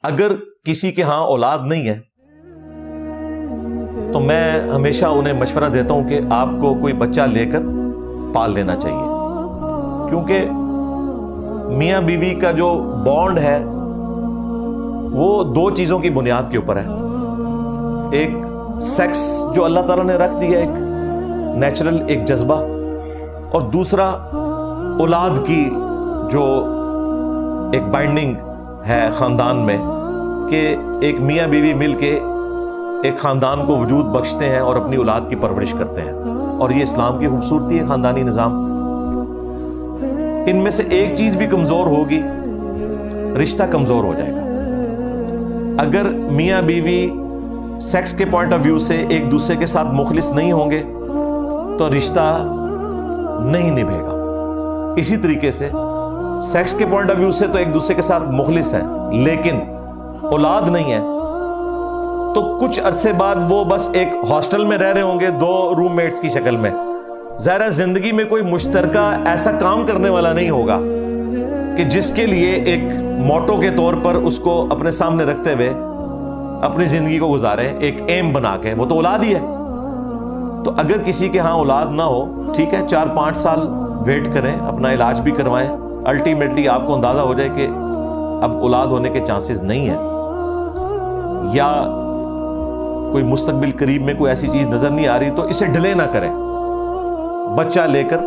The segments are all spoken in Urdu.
اگر کسی کے ہاں اولاد نہیں ہے تو میں ہمیشہ انہیں مشورہ دیتا ہوں کہ آپ کو کوئی بچہ لے کر پال لینا چاہیے، کیونکہ میاں بیوی کا جو بانڈ ہے وہ دو چیزوں کی بنیاد کے اوپر ہے. ایک سیکس جو اللہ تعالیٰ نے رکھ دیا، ایک نیچرل ایک جذبہ، اور دوسرا اولاد کی جو ایک بائنڈنگ ہے خاندان میں کہ ایک میاں بیوی مل کے ایک خاندان کو وجود بخشتے ہیں اور اپنی اولاد کی پرورش کرتے ہیں. اور یہ اسلام کی خوبصورتی ہے، خاندانی نظام. ان میں سے ایک چیز بھی کمزور ہوگی، رشتہ کمزور ہو جائے گا. اگر میاں بیوی سیکس کے پوائنٹ آف ویو سے ایک دوسرے کے ساتھ مخلص نہیں ہوں گے تو رشتہ نہیں نبھے گا. اسی طریقے سے سیکس کے پوائنٹ آف ویو سے تو ایک دوسرے کے ساتھ مخلص ہیں، لیکن اولاد نہیں ہے تو کچھ عرصے بعد وہ بس ایک ہاسٹل میں رہ رہے ہوں گے، دو روم میٹس کی شکل میں. ظاہرہ زندگی میں کوئی مشترکہ ایسا کام کرنے والا نہیں ہوگا کہ جس کے لیے ایک موٹو کے طور پر اس کو اپنے سامنے رکھتے ہوئے اپنی زندگی کو گزارے، ایک ایم بنا کے. وہ تو اولاد ہی ہے. تو اگر کسی کے ہاں اولاد نہ ہو، ٹھیک ہے، 4-5 سال ویٹ کریں، اپنا علاج بھی کروائیں. الٹیمیٹلی آپ کو اندازہ ہو جائے کہ اب اولاد ہونے کے چانسز نہیں ہیں، یا کوئی مستقبل قریب میں کوئی ایسی چیز نظر نہیں آ رہی، تو اسے ڈیلے نہ کریں، بچہ لے کر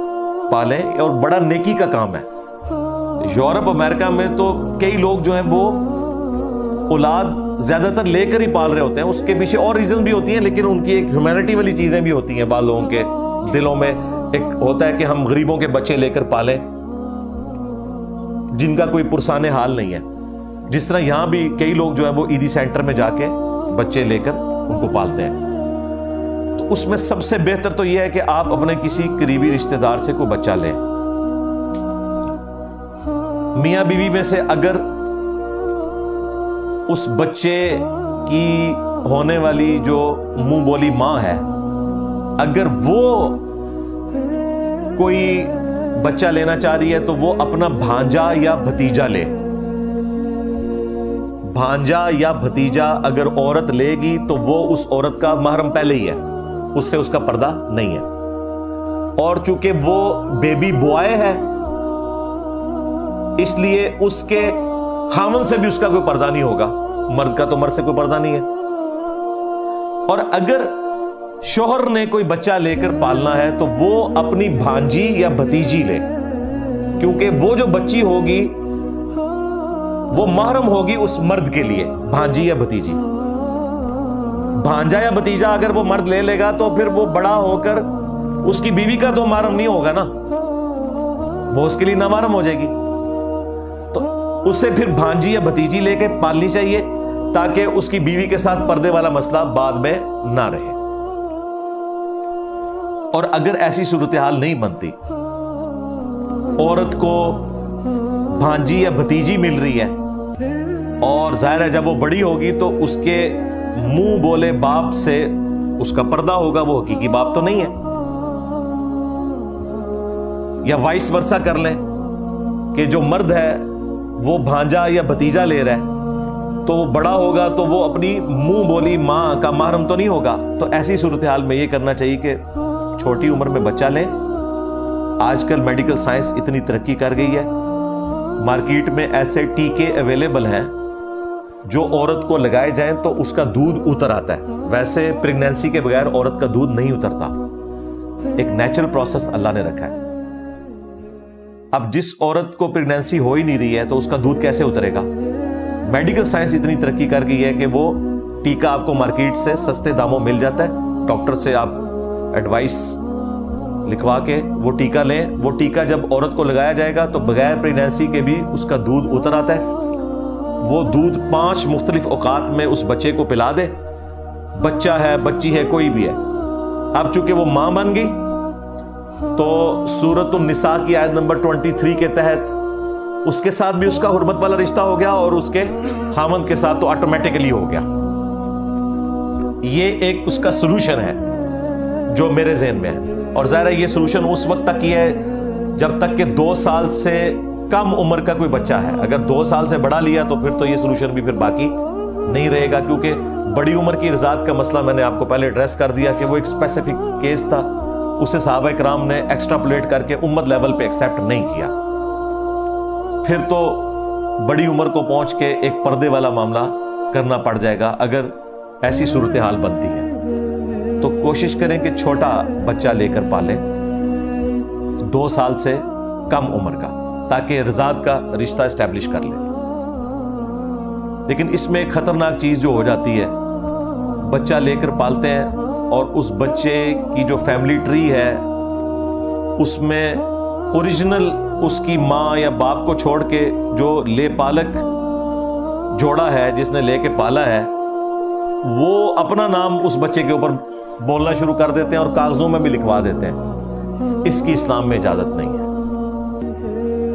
پالیں. اور بڑا نیکی کا کام ہے. یورپ امریکہ میں تو کئی لوگ جو ہیں وہ اولاد زیادہ تر لے کر ہی پال رہے ہوتے ہیں. اس کے پیچھے اور ریزن بھی ہوتی ہیں، لیکن ان کی ایک ہیومینٹی والی چیزیں بھی ہوتی ہیں. بعض لوگوں کے دلوں میں ایک ہوتا ہے کہ ہم غریبوں کے بچے لے کر پالیں جن کا کوئی پرسان حال نہیں ہے. جس طرح یہاں بھی کئی لوگ جو ہے وہ عیدی سینٹر میں جا کے بچے لے کر ان کو پالتے ہیں. تو اس میں سب سے بہتر تو یہ ہے کہ آپ اپنے کسی قریبی رشتہ دار سے کوئی بچہ لیں. میاں بیوی میں سے اگر اس بچے کی ہونے والی جو منہ بولی ماں ہے، اگر وہ کوئی بچہ لینا چاہ رہی ہے تو وہ اپنا بھانجا یا بھتیجا لے. بھانجا یا بھتیجا اگر عورت لے گی تو وہ اس عورت کا محرم پہلے ہی ہے، اس سے اس کا پردہ نہیں ہے. اور چونکہ وہ بیبی بوائے ہے اس لیے اس کے خاوند سے بھی اس کا کوئی پردہ نہیں ہوگا. مرد کا تو مرد سے کوئی پردہ نہیں ہے. اور اگر شوہر نے کوئی بچہ لے کر پالنا ہے تو وہ اپنی بھانجی یا بھتیجی لے، کیونکہ وہ جو بچی ہوگی وہ محرم ہوگی اس مرد کے لیے. بھانجی یا بھتیجی، بھانجا یا بھتیجا اگر وہ مرد لے لے گا تو پھر وہ بڑا ہو کر اس کی بیوی کا تو محرم نہیں ہوگا نا، وہ اس کے لیے نامحرم ہو جائے گی. تو اسے پھر بھانجی یا بھتیجی لے کے پالنی چاہیے تاکہ اس کی بیوی کے ساتھ پردے والا مسئلہ بعد میں نہ رہے. اور اگر ایسی صورتحال نہیں بنتی، عورت کو بھانجی یا بھتیجی مل رہی ہے اور ظاہر ہے جب وہ بڑی ہوگی تو اس کے منہ بولے باپ سے اس کا پردہ ہوگا، وہ حقیقی باپ تو نہیں ہے. یا وائس ورثہ کر لیں کہ جو مرد ہے وہ بھانجا یا بھتیجا لے رہا ہے تو وہ بڑا ہوگا تو وہ اپنی منہ بولی ماں کا محرم تو نہیں ہوگا. تو ایسی صورتحال میں یہ کرنا چاہیے کہ چھوٹی عمر میں بچہ لیں. آج کل میڈیکل سائنس اتنی ترقی کر گئی ہے، مارکیٹ میں ایسے ٹیکے اویلیبل ہیں جو عورت کو لگائے جائیں تو اس کا دودھ اتر آتا ہے. ویسے پریگنینسی کے بغیر عورت کا دودھ نہیں اترتا، ایک نیچرل پروسیس اللہ نے رکھا ہے. اب جس عورت کو پریگنینسی ہو ہی نہیں رہی ہے تو اس کا دودھ کیسے اترے گا؟ میڈیکل سائنس اتنی ترقی کر گئی ہے کہ وہ ٹیکا آپ کو مارکیٹ سے سستے داموں مل جاتا ہے. ڈاکٹر سے آپ ایڈوائس لکھوا کے وہ ٹیکا لیں. وہ ٹیکا جب عورت کو لگایا جائے گا تو بغیر پریگنینسی کے بھی اس کا دودھ اتر آتا ہے. وہ دودھ 5 مختلف اوقات میں اس بچے کو پلا دے، بچہ ہے بچی ہے کوئی بھی ہے. اب چونکہ وہ ماں بن گئی تو سورۃ النساء کی آیت نمبر 23 کے تحت اس کے ساتھ بھی اس کا حرمت والا رشتہ ہو گیا اور اس کے خاوند کے ساتھ تو آٹومیٹکلی ہو گیا. یہ ایک اس کا سلوشن ہے جو میرے ذہن میں ہے. اور ظاہر ہے یہ سلوشن اس وقت تک ہی ہے جب تک کہ 2 سال سے کم عمر کا کوئی بچہ ہے، اگر 2 سال سے بڑا لیا تو پھر تو یہ سولوشن بھی پھر باقی نہیں رہے گا، کیونکہ بڑی عمر کی رضاعت کا مسئلہ میں نے آپ کو پہلے ایڈریس کر دیا کہ وہ ایک اسپیسیفک کیس تھا، اسے صحابہ کرام نے ایکسٹراپولیٹ کر کے امت لیول پہ ایکسیپٹ نہیں کیا۔ پھر تو بڑی عمر کو پہنچ کے ایک پردے والا معاملہ کرنا پڑ جائے گا اگر ایسی صورتحال بنتی ہے۔ تو کوشش کریں کہ چھوٹا بچہ لے کر پالیں، 2 سال سے کم عمر کا، تاکہ رضاعت کا رشتہ اسٹیبلش کر لیں۔ لیکن اس میں ایک خطرناک چیز جو ہو جاتی ہے، بچہ لے کر پالتے ہیں اور اس بچے کی جو فیملی ٹری ہے اس میں اوریجنل اس کی ماں یا باپ کو چھوڑ کے جو لے پالک جوڑا ہے جس نے لے کے پالا ہے، وہ اپنا نام اس بچے کے اوپر بولنا شروع کر دیتے ہیں اور کاغذوں میں بھی لکھوا دیتے ہیں۔ اس کی اسلام میں اجازت نہیں ہے۔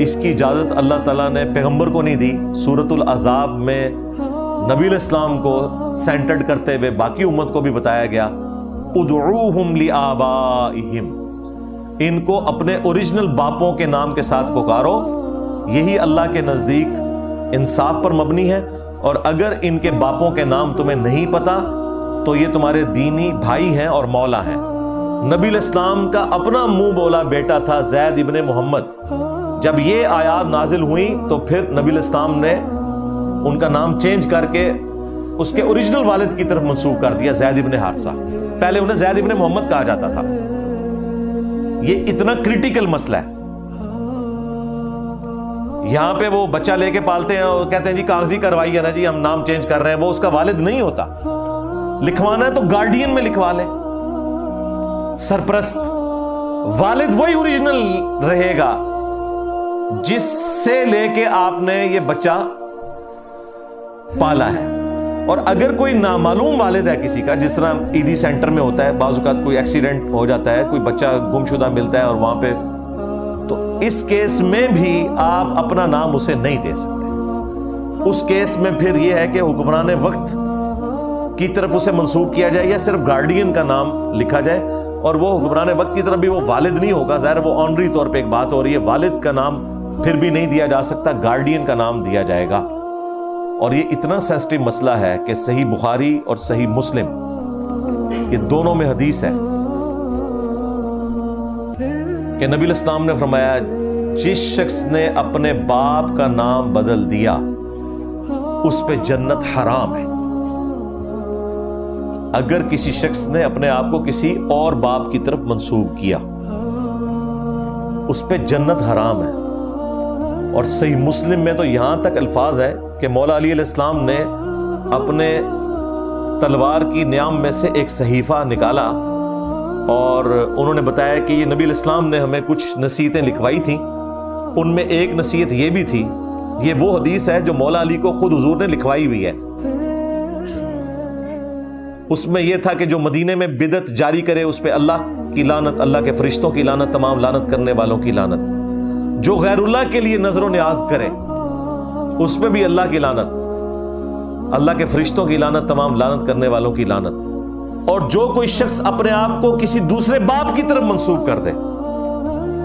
اس کی اجازت اللہ تعالیٰ نے پیغمبر کو نہیں دی۔ سورۃ الاحزاب میں نبی علیہ السلام کو سینٹرڈ کرتے ہوئے باقی امت کو بھی بتایا گیا، ادعوہم لآبائہم، ان کو اپنے اوریجنل باپوں کے نام کے ساتھ پکارو، یہی اللہ کے نزدیک انصاف پر مبنی ہے۔ اور اگر ان کے باپوں کے نام تمہیں نہیں پتا تو یہ تمہارے دینی بھائی ہیں اور مولا ہیں۔ نبی علیہ السلام کا اپنا منہ بولا بیٹا تھا زید ابن محمد۔ جب یہ آیات نازل ہوئیں تو پھر نبی علیہ السلام نے ان کا نام چینج کر کے اس کے اوریجنل والد کی طرف منسوب کر دیا، زید ابن حارثہ۔ پہلے انہیں زید ابن محمد کہا جاتا تھا۔ یہ اتنا کریٹیکل مسئلہ ہے۔ یہاں پہ وہ بچہ لے کے پالتے ہیں اور کہتے ہیں جی کاغذی کارروائی ہے نا جی، ہم نام چینج کر رہے ہیں، وہ اس کا والد نہیں ہوتا۔ لکھوانا ہے تو گارڈین میں لکھوا لے، سرپرست۔ والد وہی اوریجنل رہے گا جس سے لے کے آپ نے یہ بچہ پالا ہے۔ اور اگر کوئی نامعلوم والد ہے کسی کا، جس طرح عیدی سینٹر میں ہوتا ہے، بعض اوقات کوئی ایکسیڈنٹ ہو جاتا ہے، کوئی بچہ گمشدہ ملتا ہے اور وہاں پہ، تو اس کیس میں بھی آپ اپنا نام اسے نہیں دے سکتے۔ اس کیس میں پھر یہ ہے کہ حکمران وقت کی طرف اسے منسوب کیا جائے یا صرف گارڈین کا نام لکھا جائے، اور وہ حکمران وقت کی طرف بھی وہ والد نہیں ہوگا، ظاہر وہ آنری طور پہ ایک بات ہو رہی ہے، والد کا نام پھر بھی نہیں دیا جا سکتا، گارڈین کا نام دیا جائے گا۔ اور یہ اتنا سینسٹیو مسئلہ ہے کہ صحیح بخاری اور صحیح مسلم یہ دونوں میں حدیث ہے کہ نبی علیہ السلام نے فرمایا، جس شخص نے اپنے باپ کا نام بدل دیا اس پہ جنت حرام ہے۔ اگر کسی شخص نے اپنے آپ کو کسی اور باپ کی طرف منسوب کیا اس پہ جنت حرام ہے۔ اور صحیح مسلم میں تو یہاں تک الفاظ ہے کہ مولا علی علیہ السلام نے اپنے تلوار کی نیام میں سے ایک صحیفہ نکالا اور انہوں نے بتایا کہ یہ نبی علیہ السلام نے ہمیں کچھ نصیحتیں لکھوائی تھیں، ان میں ایک نصیحت یہ بھی تھی، یہ وہ حدیث ہے جو مولا علی کو خود حضور نے لکھوائی ہوئی ہے۔ اس میں یہ تھا کہ جو مدینے میں بدعت جاری کرے اس پہ اللہ کی لعنت، اللہ کے فرشتوں کی لعنت، تمام لعنت کرنے والوں کی لعنت۔ جو غیر اللہ کے لیے نظر و نیاز کرے اس پہ بھی اللہ کی لعنت، اللہ کے فرشتوں کی لعنت، تمام لعنت کرنے والوں کی لعنت۔ اور جو کوئی شخص اپنے آپ کو کسی دوسرے باپ کی طرف منسوب کر دے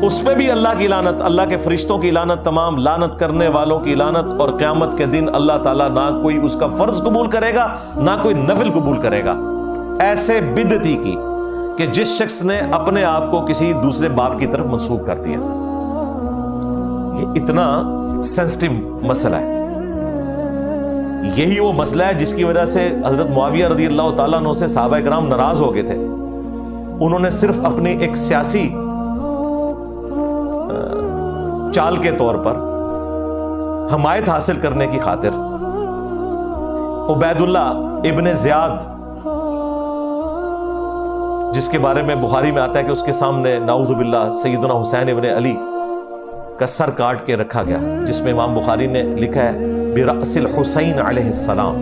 اس پہ بھی اللہ کی لعنت، اللہ کے فرشتوں کی لعنت، تمام لعنت کرنے والوں کی لعنت۔ اور قیامت کے دن اللہ تعالیٰ نہ کوئی اس کا فرض قبول کرے گا نہ کوئی نفل قبول کرے گا ایسے بدعتی کی کہ جس شخص نے اپنے آپ کو کسی دوسرے باپ کی طرف منسوب کر دیا۔ یہ اتنا سینسٹیو مسئلہ ہے۔ یہی وہ مسئلہ ہے جس کی وجہ سے حضرت معاویہ رضی اللہ تعالیٰ عنہ سے صحابہ کرام ناراض ہو گئے تھے۔ انہوں نے صرف اپنی ایک سیاسی چال کے طور پر حمایت حاصل کرنے کی خاطر عبید اللہ ابن زیاد، جس کے بارے میں بخاری میں آتا ہے کہ اس کے سامنے نعوذ باللہ سیدنا حسین ابن علی کا سر کاٹ کے رکھا گیا، جس میں امام بخاری نے لکھا ہے برأس الحسین علیہ السلام،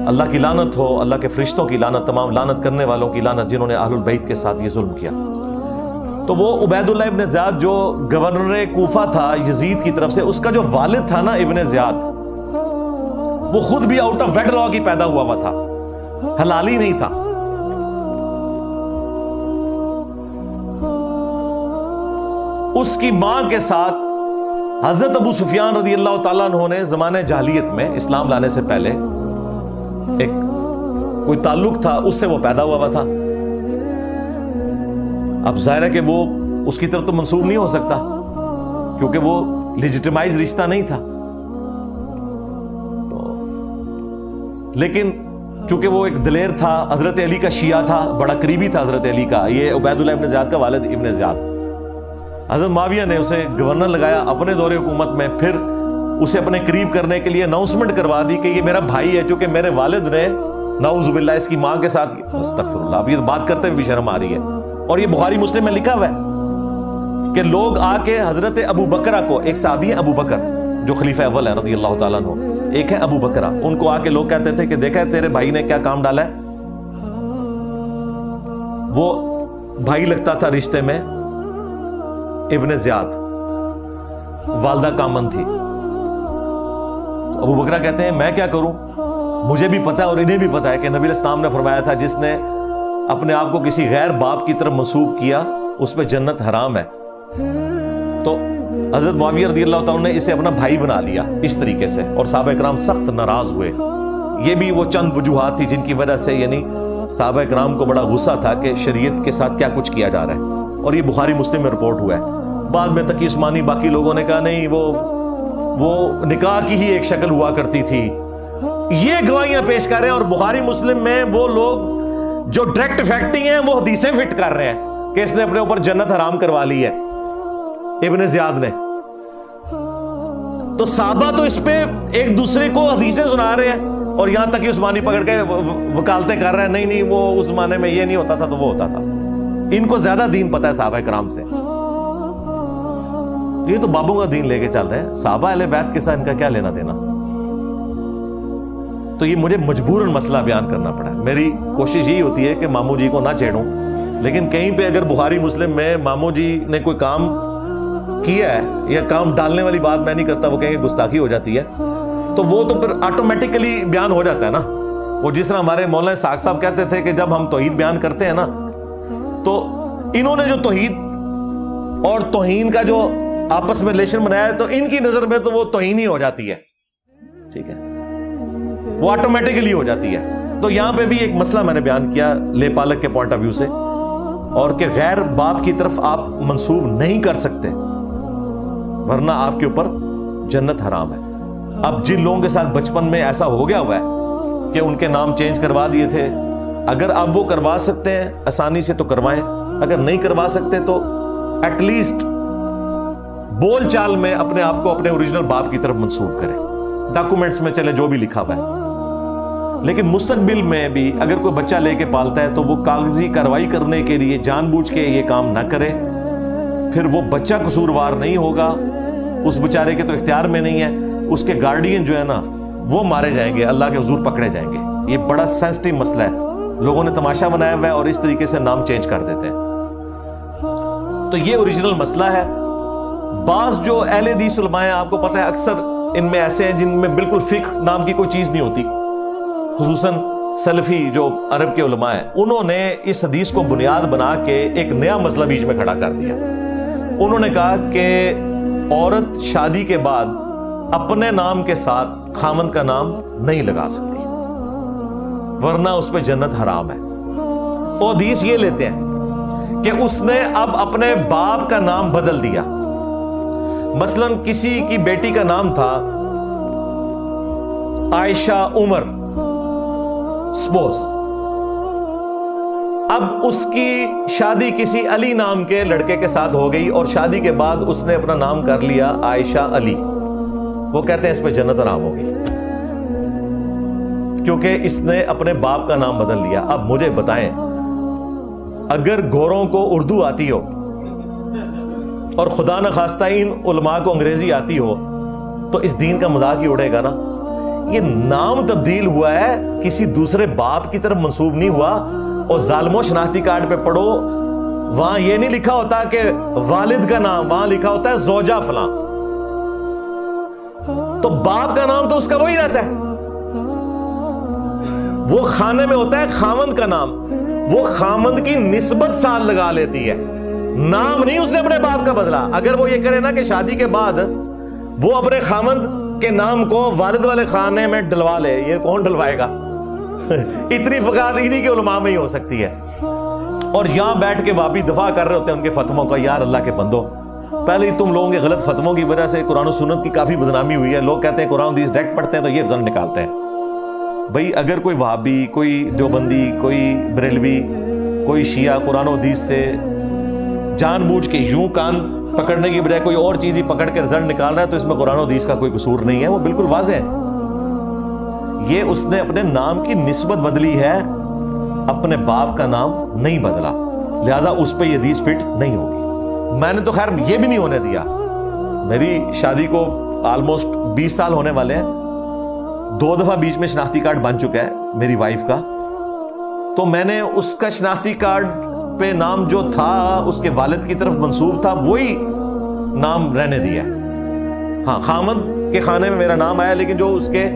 اللہ کی لعنت ہو، اللہ کے فرشتوں کی لعنت، تمام لعنت کرنے والوں کی لعنت جنہوں نے اہل البیت کے ساتھ یہ ظلم کیا۔ تو وہ عبید اللہ ابن زیاد جو گورنر کوفہ تھا یزید کی طرف سے، اس کا جو والد تھا نا ابن زیاد، وہ خود بھی آؤٹ آف ویڈ لاک ہی پیدا ہوا تھا، حلالی نہیں تھا۔ اس کی ماں کے ساتھ حضرت ابو سفیان رضی اللہ تعالیٰ عنہ نے زمانے جاہلیت میں اسلام لانے سے پہلے ایک کوئی تعلق تھا، اس سے وہ پیدا ہوا تھا. اب ظاہر ہے کہ وہ اس کی طرف تو منسوب نہیں ہو سکتا کیونکہ وہ لیجیٹیمائز رشتہ نہیں تھا. لیکن چونکہ وہ ایک دلیر تھا، حضرت علی کا شیعہ تھا، بڑا قریبی تھا حضرت علی کا. یہ عبید اللہ ابن زیاد کا والد ابن زیاد. حضرت معاویہ نے اسے گورنر لگایا اپنے دور حکومت میں، پھر اسے اپنے قریب کرنے کے لیے اناؤنسمنٹ کروا دی کہ یہ میرا بھائی ہے، چونکہ میرے والد نے نعوذ باللہ اس کی ماں کے ساتھ، استغفر اللہ، اب یہ بات کرتے ہوئے بھی شرم آ رہی ہے. اور یہ بخاری مسلم میں لکھا ہوا ہے کہ لوگ آ کے حضرت ابو بکرہ کو، ایک صحابی ہے ابو بکر جو خلیفہ اول ہے رضی اللہ تعالیٰ عنہ، ایک ہے ابو بکرہ، ان کو آ کے لوگ کہتے تھے کہ دیکھا ہے تیرے بھائی نے کیا کام ڈالا ہے. وہ بھائی لگتا تھا رشتے میں ابن زیاد، والدہ کامن تھی. ابو بکرہ کہتے ہیں میں کیا کروں، مجھے بھی پتا ہے اور انہیں بھی پتا ہے کہ نبی علیہ السلام نے فرمایا تھا جس نے اپنے آپ کو کسی غیر باپ کی طرف منسوب کیا اس پہ جنت حرام ہے. تو حضرت معاویہ رضی اللہ تعالیٰ نے اسے اپنا بھائی بنا لیا اس طریقے سے، اور صحابہ کرام سخت ناراض ہوئے. یہ بھی وہ چند وجوہات تھی جن کی وجہ سے یعنی صحابہ کرام کو بڑا غصہ تھا کہ شریعت کے ساتھ کیا کچھ کیا جا رہا ہے. اور یہ بخاری مسلم میں رپورٹ ہوا ہے. بعد میں تقی عثمانی باقی لوگوں نے کہا نہیں وہ نکاح کی ہی ایک شکل ہوا کرتی تھی. یہ گواہیاں پیش کر رہے ہیں، اور بخاری مسلم میں وہ لوگ جو ڈائریکٹ فیکٹنگ ہیں وہ حدیثیں فٹ کر رہے ہیں کہ اس نے اپنے اوپر جنت حرام کروا لی ہے ابن زیاد نے. تو صحابہ تو اس پہ ایک دوسرے کو حدیثیں سنا رہے ہیں، اور یہاں تک کہ عثمانی پکڑ کے وکالتیں کر رہے ہیں نہیں وہ اس زمانے میں یہ نہیں ہوتا تھا تو وہ ہوتا تھا. ان کو زیادہ دین پتہ ہے صحابہ کرام سے. یہ تو بابوں کا دین لے کے چل رہے ہیں، صحابہ اہل بیت کے ساتھ ان کا کیا لینا دینا. تو یہ مجھے مجبوراً مسئلہ بیان کرنا پڑا. میری کوشش یہی ہوتی ہے کہ ماموں جی کو نہ چھیڑوں، لیکن کہیں پہ اگر بخاری مسلم میں ماموں جی نے کوئی کام کیا ہے یا کام ڈالنے والی بات میں نہیں کرتا، وہ کہیں گے گستاخی ہو جاتی ہے، تو وہ تو پھر آٹومیٹیکلی بیان ہو جاتا ہے نا. وہ جس طرح ہمارے مولانا ساق صاحب کہتے تھے کہ جب ہم توحید بیان کرتے ہیں نا، تو انہوں نے جو توحید اور توہین کا جو آپس میں ریلیشن بنایا ہے تو ان کی نظر میں تو وہ توہین ہی ہو جاتی ہے. ٹھیک ہے، وہ آٹومیٹکلی ہو جاتی ہے. تو یہاں پہ بھی ایک مسئلہ میں نے بیان کیا لے پالک کے پوائنٹ آف ویو سے، اور کہ غیر باپ کی طرف آپ منسوب نہیں کر سکتے ورنہ آپ کے اوپر جنت حرام ہے. اب جن لوگوں کے ساتھ بچپن میں ایسا ہو گیا ہوا ہے کہ ان کے نام چینج کروا دیے تھے، اگر آپ وہ کروا سکتے ہیں آسانی سے تو کروائیں، اگر نہیں کروا سکتے تو ایٹ لیسٹ بول چال میں اپنے آپ کو اپنے اوریجنل باپ کی طرف منسوب کریں. ڈاکومنٹس میں چلے جو بھی لکھا ہوا ہے. لیکن مستقبل میں بھی اگر کوئی بچہ لے کے پالتا ہے تو وہ کاغذی کارروائی کرنے کے لیے جان بوجھ کے یہ کام نہ کرے. پھر وہ بچہ قصوروار نہیں ہوگا، اس بیچارے کے تو اختیار میں نہیں ہے، اس کے گارڈین جو ہے نا وہ مارے جائیں گے، اللہ کے حضور پکڑے جائیں گے. یہ بڑا سینسٹیو مسئلہ ہے، لوگوں نے تماشا بنایا ہوا ہے اور اس طریقے سے نام چینج کر دیتے ہیں. تو یہ اوریجنل مسئلہ ہے. بعض جو اہل حدیث علماء ہیں آپ کو پتہ ہے اکثر ان میں ایسے ہیں جن میں بالکل فقہ نام کی کوئی چیز نہیں ہوتی، خصوصاً سلفی جو عرب کے علماء ہیں، انہوں نے اس حدیث کو بنیاد بنا کے ایک نیا مسئلہ بیچ میں کھڑا کر دیا. انہوں نے کہا کہ عورت شادی کے بعد اپنے نام کے ساتھ خاوند کا نام نہیں لگا سکتی ورنہ اس پہ جنت حرام ہے. وہ حدیث یہ لیتے ہیں کہ اس نے اب اپنے باپ کا نام بدل دیا. مثلا کسی کی بیٹی کا نام تھا عائشہ عمر سپوز، اب اس کی شادی کسی علی نام کے لڑکے کے ساتھ ہو گئی اور شادی کے بعد اس نے اپنا نام کر لیا عائشہ علی. وہ کہتے ہیں اس پہ جنت حرام ہو گئی کیونکہ اس نے اپنے باپ کا نام بدل لیا. اب مجھے بتائیں اگر گوروں کو اردو آتی ہو اور خدا نہ خواستہ ان علماء کو انگریزی آتی ہو تو اس دین کا مذاق ہی اڑے گا نا. یہ نام تبدیل ہوا ہے، کسی دوسرے باپ کی طرف منسوب نہیں ہوا. اور ظالموں شناختی کارڈ پہ پڑھو، وہاں یہ نہیں لکھا ہوتا کہ والد کا نام، وہاں لکھا ہوتا ہے زوجہ فلاں. تو باپ کا نام تو اس کا وہی رہتا ہے، وہ خانے میں ہوتا ہے خاوند کا نام. وہ خاوند کی نسبت سال لگا لیتی ہے، نام نہیں اس نے اپنے باپ کا بدلا. اگر وہ یہ کرے نا کہ شادی کے بعد وہ اپنے خامند کے نام کو والد والے خانے میں ڈلوا لے. یہ کون ڈلوائے گا؟ اتنی فقاہت انہی کے علماء میں ہی ہو سکتی ہے. اور یہاں بیٹھ کے وہابی دفاع کر رہے ہوتے ہیں ان کے فتووں کا. یار اللہ کے بندو, پہلے ہی تم لوگوں کے غلط فتووں کی وجہ سے قرآن و سنت کی کافی بدنامی ہوئی ہے. لوگ کہتے ہیں قرآن حدیث ڈائریکٹ پڑھتے ہیں تو یہ رزلٹ نکالتے ہیں. بھئی اگر کوئی وہابی, کوئی دیوبندی, کوئی بریلوی, کوئی شیعہ قرآن و حدیث سے جان بوجھ کے یوں کان پکڑنے کی بجائے کوئی اور چیز ہی پکڑ کے رزلٹ نکال رہا ہے تو اس میں قرآن و حدیث کا کوئی قصور نہیں ہے. وہ بالکل واضح ہے. یہ اس نے اپنے نام کی نسبت بدلی ہے, اپنے باپ کا نام نہیں بدلا, لہذا اس پہ یہ حدیث فٹ نہیں ہوگی. میں نے تو خیر یہ بھی نہیں ہونے دیا. میری شادی کو آلموسٹ 20 سال ہونے والے ہیں. 2 دفعہ بیچ میں شناختی کارڈ بن چکا ہے میری وائف کا, تو میں نے اس کا شناختی کارڈ پہ نام جو تھا اس کے والد کی طرف منسوب تھا وہی نام رہنے دیا. ہاں, خامد کے خانے میں میرا نام آیا, لیکن جو اس کے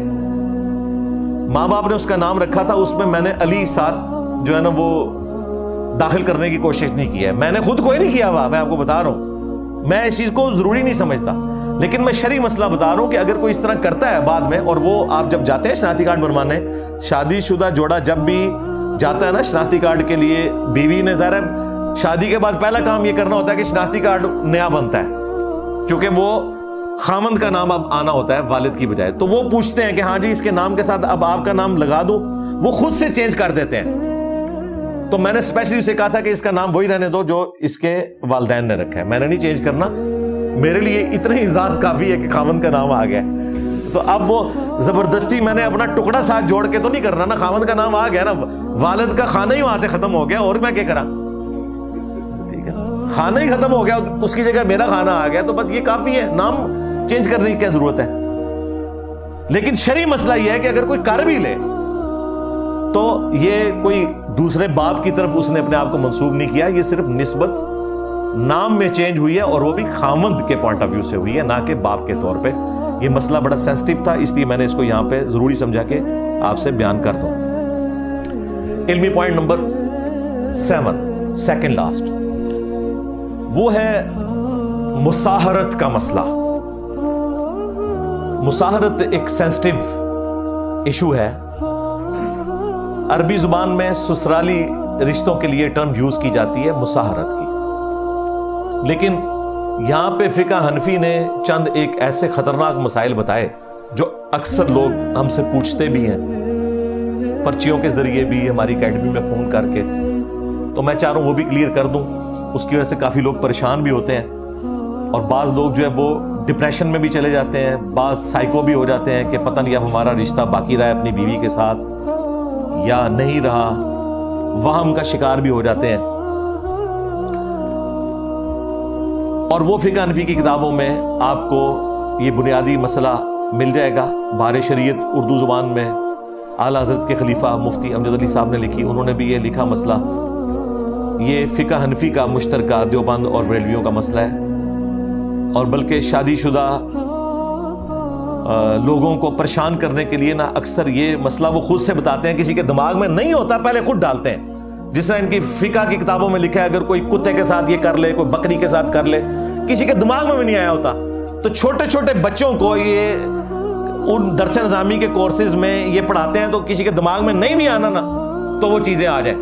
ماں باپ نے اس کا نام رکھا تھا اس میں میں نے علی ساتھ جو ہے نا وہ داخل کرنے کی کوشش نہیں کی ہے. میں نے خود کوئی نہیں کیا ہوا, میں آپ کو بتا رہا ہوں. میں اس چیز کو ضروری نہیں سمجھتا, لیکن میں شرعی مسئلہ بتا رہا ہوں کہ اگر کوئی اس طرح کرتا ہے بعد میں, اور وہ آپ جب جاتے ہیں شناختی کارڈ بنوانے, شادی شدہ جوڑا جب بھی جاتا ہے نا شناختی کارڈ کے لیے, بیوی نے ظاہر شادی کے بعد پہلا کام یہ کرنا ہوتا ہے کہ شناختی کارڈ نیا بنتا ہے, کیونکہ وہ خامند کا نام اب آنا ہوتا ہے والد کی بجائے. تو وہ پوچھتے ہیں کہ ہاں جی اس کے نام کے ساتھ اب آپ کا نام لگا دوں, وہ خود سے چینج کر دیتے ہیں. تو میں نے اسپیشلی اسے کہا تھا کہ اس کا نام وہی رہنے دو جو اس کے والدین نے رکھا ہے, میں نے نہیں چینج کرنا. میرے لیے اتنا ہی اعزاز کافی ہے کہ خامند کا نام آ گیا. تو اب وہ زبردستی میں نے اپنا ٹکڑا ساتھ جوڑ کے تو نہیں کرنا نا, خامند کا نام آ گیا نا, والد کا خانہ ہی وہاں سے ختم ہو گیا, اور میں کیا کرا. ٹھیک ہے, خانہ ہی ختم ہو گیا, اس کی جگہ میرا خانہ آ گیا, تو بس یہ کافی ہے. نام چینج کرنے کی کیا ضرورت ہے. لیکن شرعی مسئلہ یہ ہے کہ اگر کوئی کر بھی لے تو یہ کوئی دوسرے باپ کی طرف اس نے اپنے آپ کو منسوب نہیں کیا, یہ صرف نسبت نام میں چینج ہوئی ہے, اور وہ بھی خامند کے پوائنٹ آف ویو سے ہوئی ہے, نہ کہ باپ کے طور پہ. یہ مسئلہ بڑا سینسٹیو تھا, اس لیے میں نے اس کو یہاں پہ ضروری سمجھا کہ آپ سے بیان کر دوں. علمی پوائنٹ نمبر 7, سیکنڈ لاسٹ, وہ ہے مصاہرت کا مسئلہ. مصاہرت ایک سینسٹیو ایشو ہے. عربی زبان میں سسرالی رشتوں کے لیے ٹرم یوز کی جاتی ہے مصاہرت کی, لیکن یہاں پہ فقہ حنفی نے چند ایک ایسے خطرناک مسائل بتائے جو اکثر لوگ ہم سے پوچھتے بھی ہیں, پرچیوں کے ذریعے بھی, ہماری اکیڈمی میں فون کر کے. تو میں چاہ رہا ہوں وہ بھی کلیئر کر دوں. اس کی وجہ سے کافی لوگ پریشان بھی ہوتے ہیں, اور بعض لوگ جو ہے وہ ڈپریشن میں بھی چلے جاتے ہیں, بعض سائیکو بھی ہو جاتے ہیں کہ پتہ نہیں اب ہمارا رشتہ باقی رہا ہے اپنی بیوی کے ساتھ یا نہیں رہا, وہم کا شکار بھی ہو جاتے ہیں. اور وہ فقہ حنفی کی کتابوں میں آپ کو یہ بنیادی مسئلہ مل جائے گا. بہار شریعت اردو زبان میں اعلیٰ حضرت کے خلیفہ مفتی امجد علی صاحب نے لکھی, انہوں نے بھی یہ لکھا مسئلہ. یہ فقہ حنفی کا مشترکہ دیوبند اور بریلویوں کا مسئلہ ہے, اور بلکہ شادی شدہ لوگوں کو پریشان کرنے کے لیے نا اکثر یہ مسئلہ وہ خود سے بتاتے ہیں, کسی کے دماغ میں نہیں ہوتا پہلے خود ڈالتے ہیں. جس طرح ان کی فقہ کی کتابوں میں لکھا ہے اگر کوئی کتے کے ساتھ یہ کر لے, کوئی بکری کے ساتھ کر لے, کسی کے دماغ میں بھی نہیں آیا ہوتا. تو چھوٹے چھوٹے بچوں کو یہ ان درس نظامی کے کورسز میں یہ پڑھاتے ہیں, تو کسی کے دماغ میں نہیں بھی آنا نا تو وہ چیزیں آ جائیں.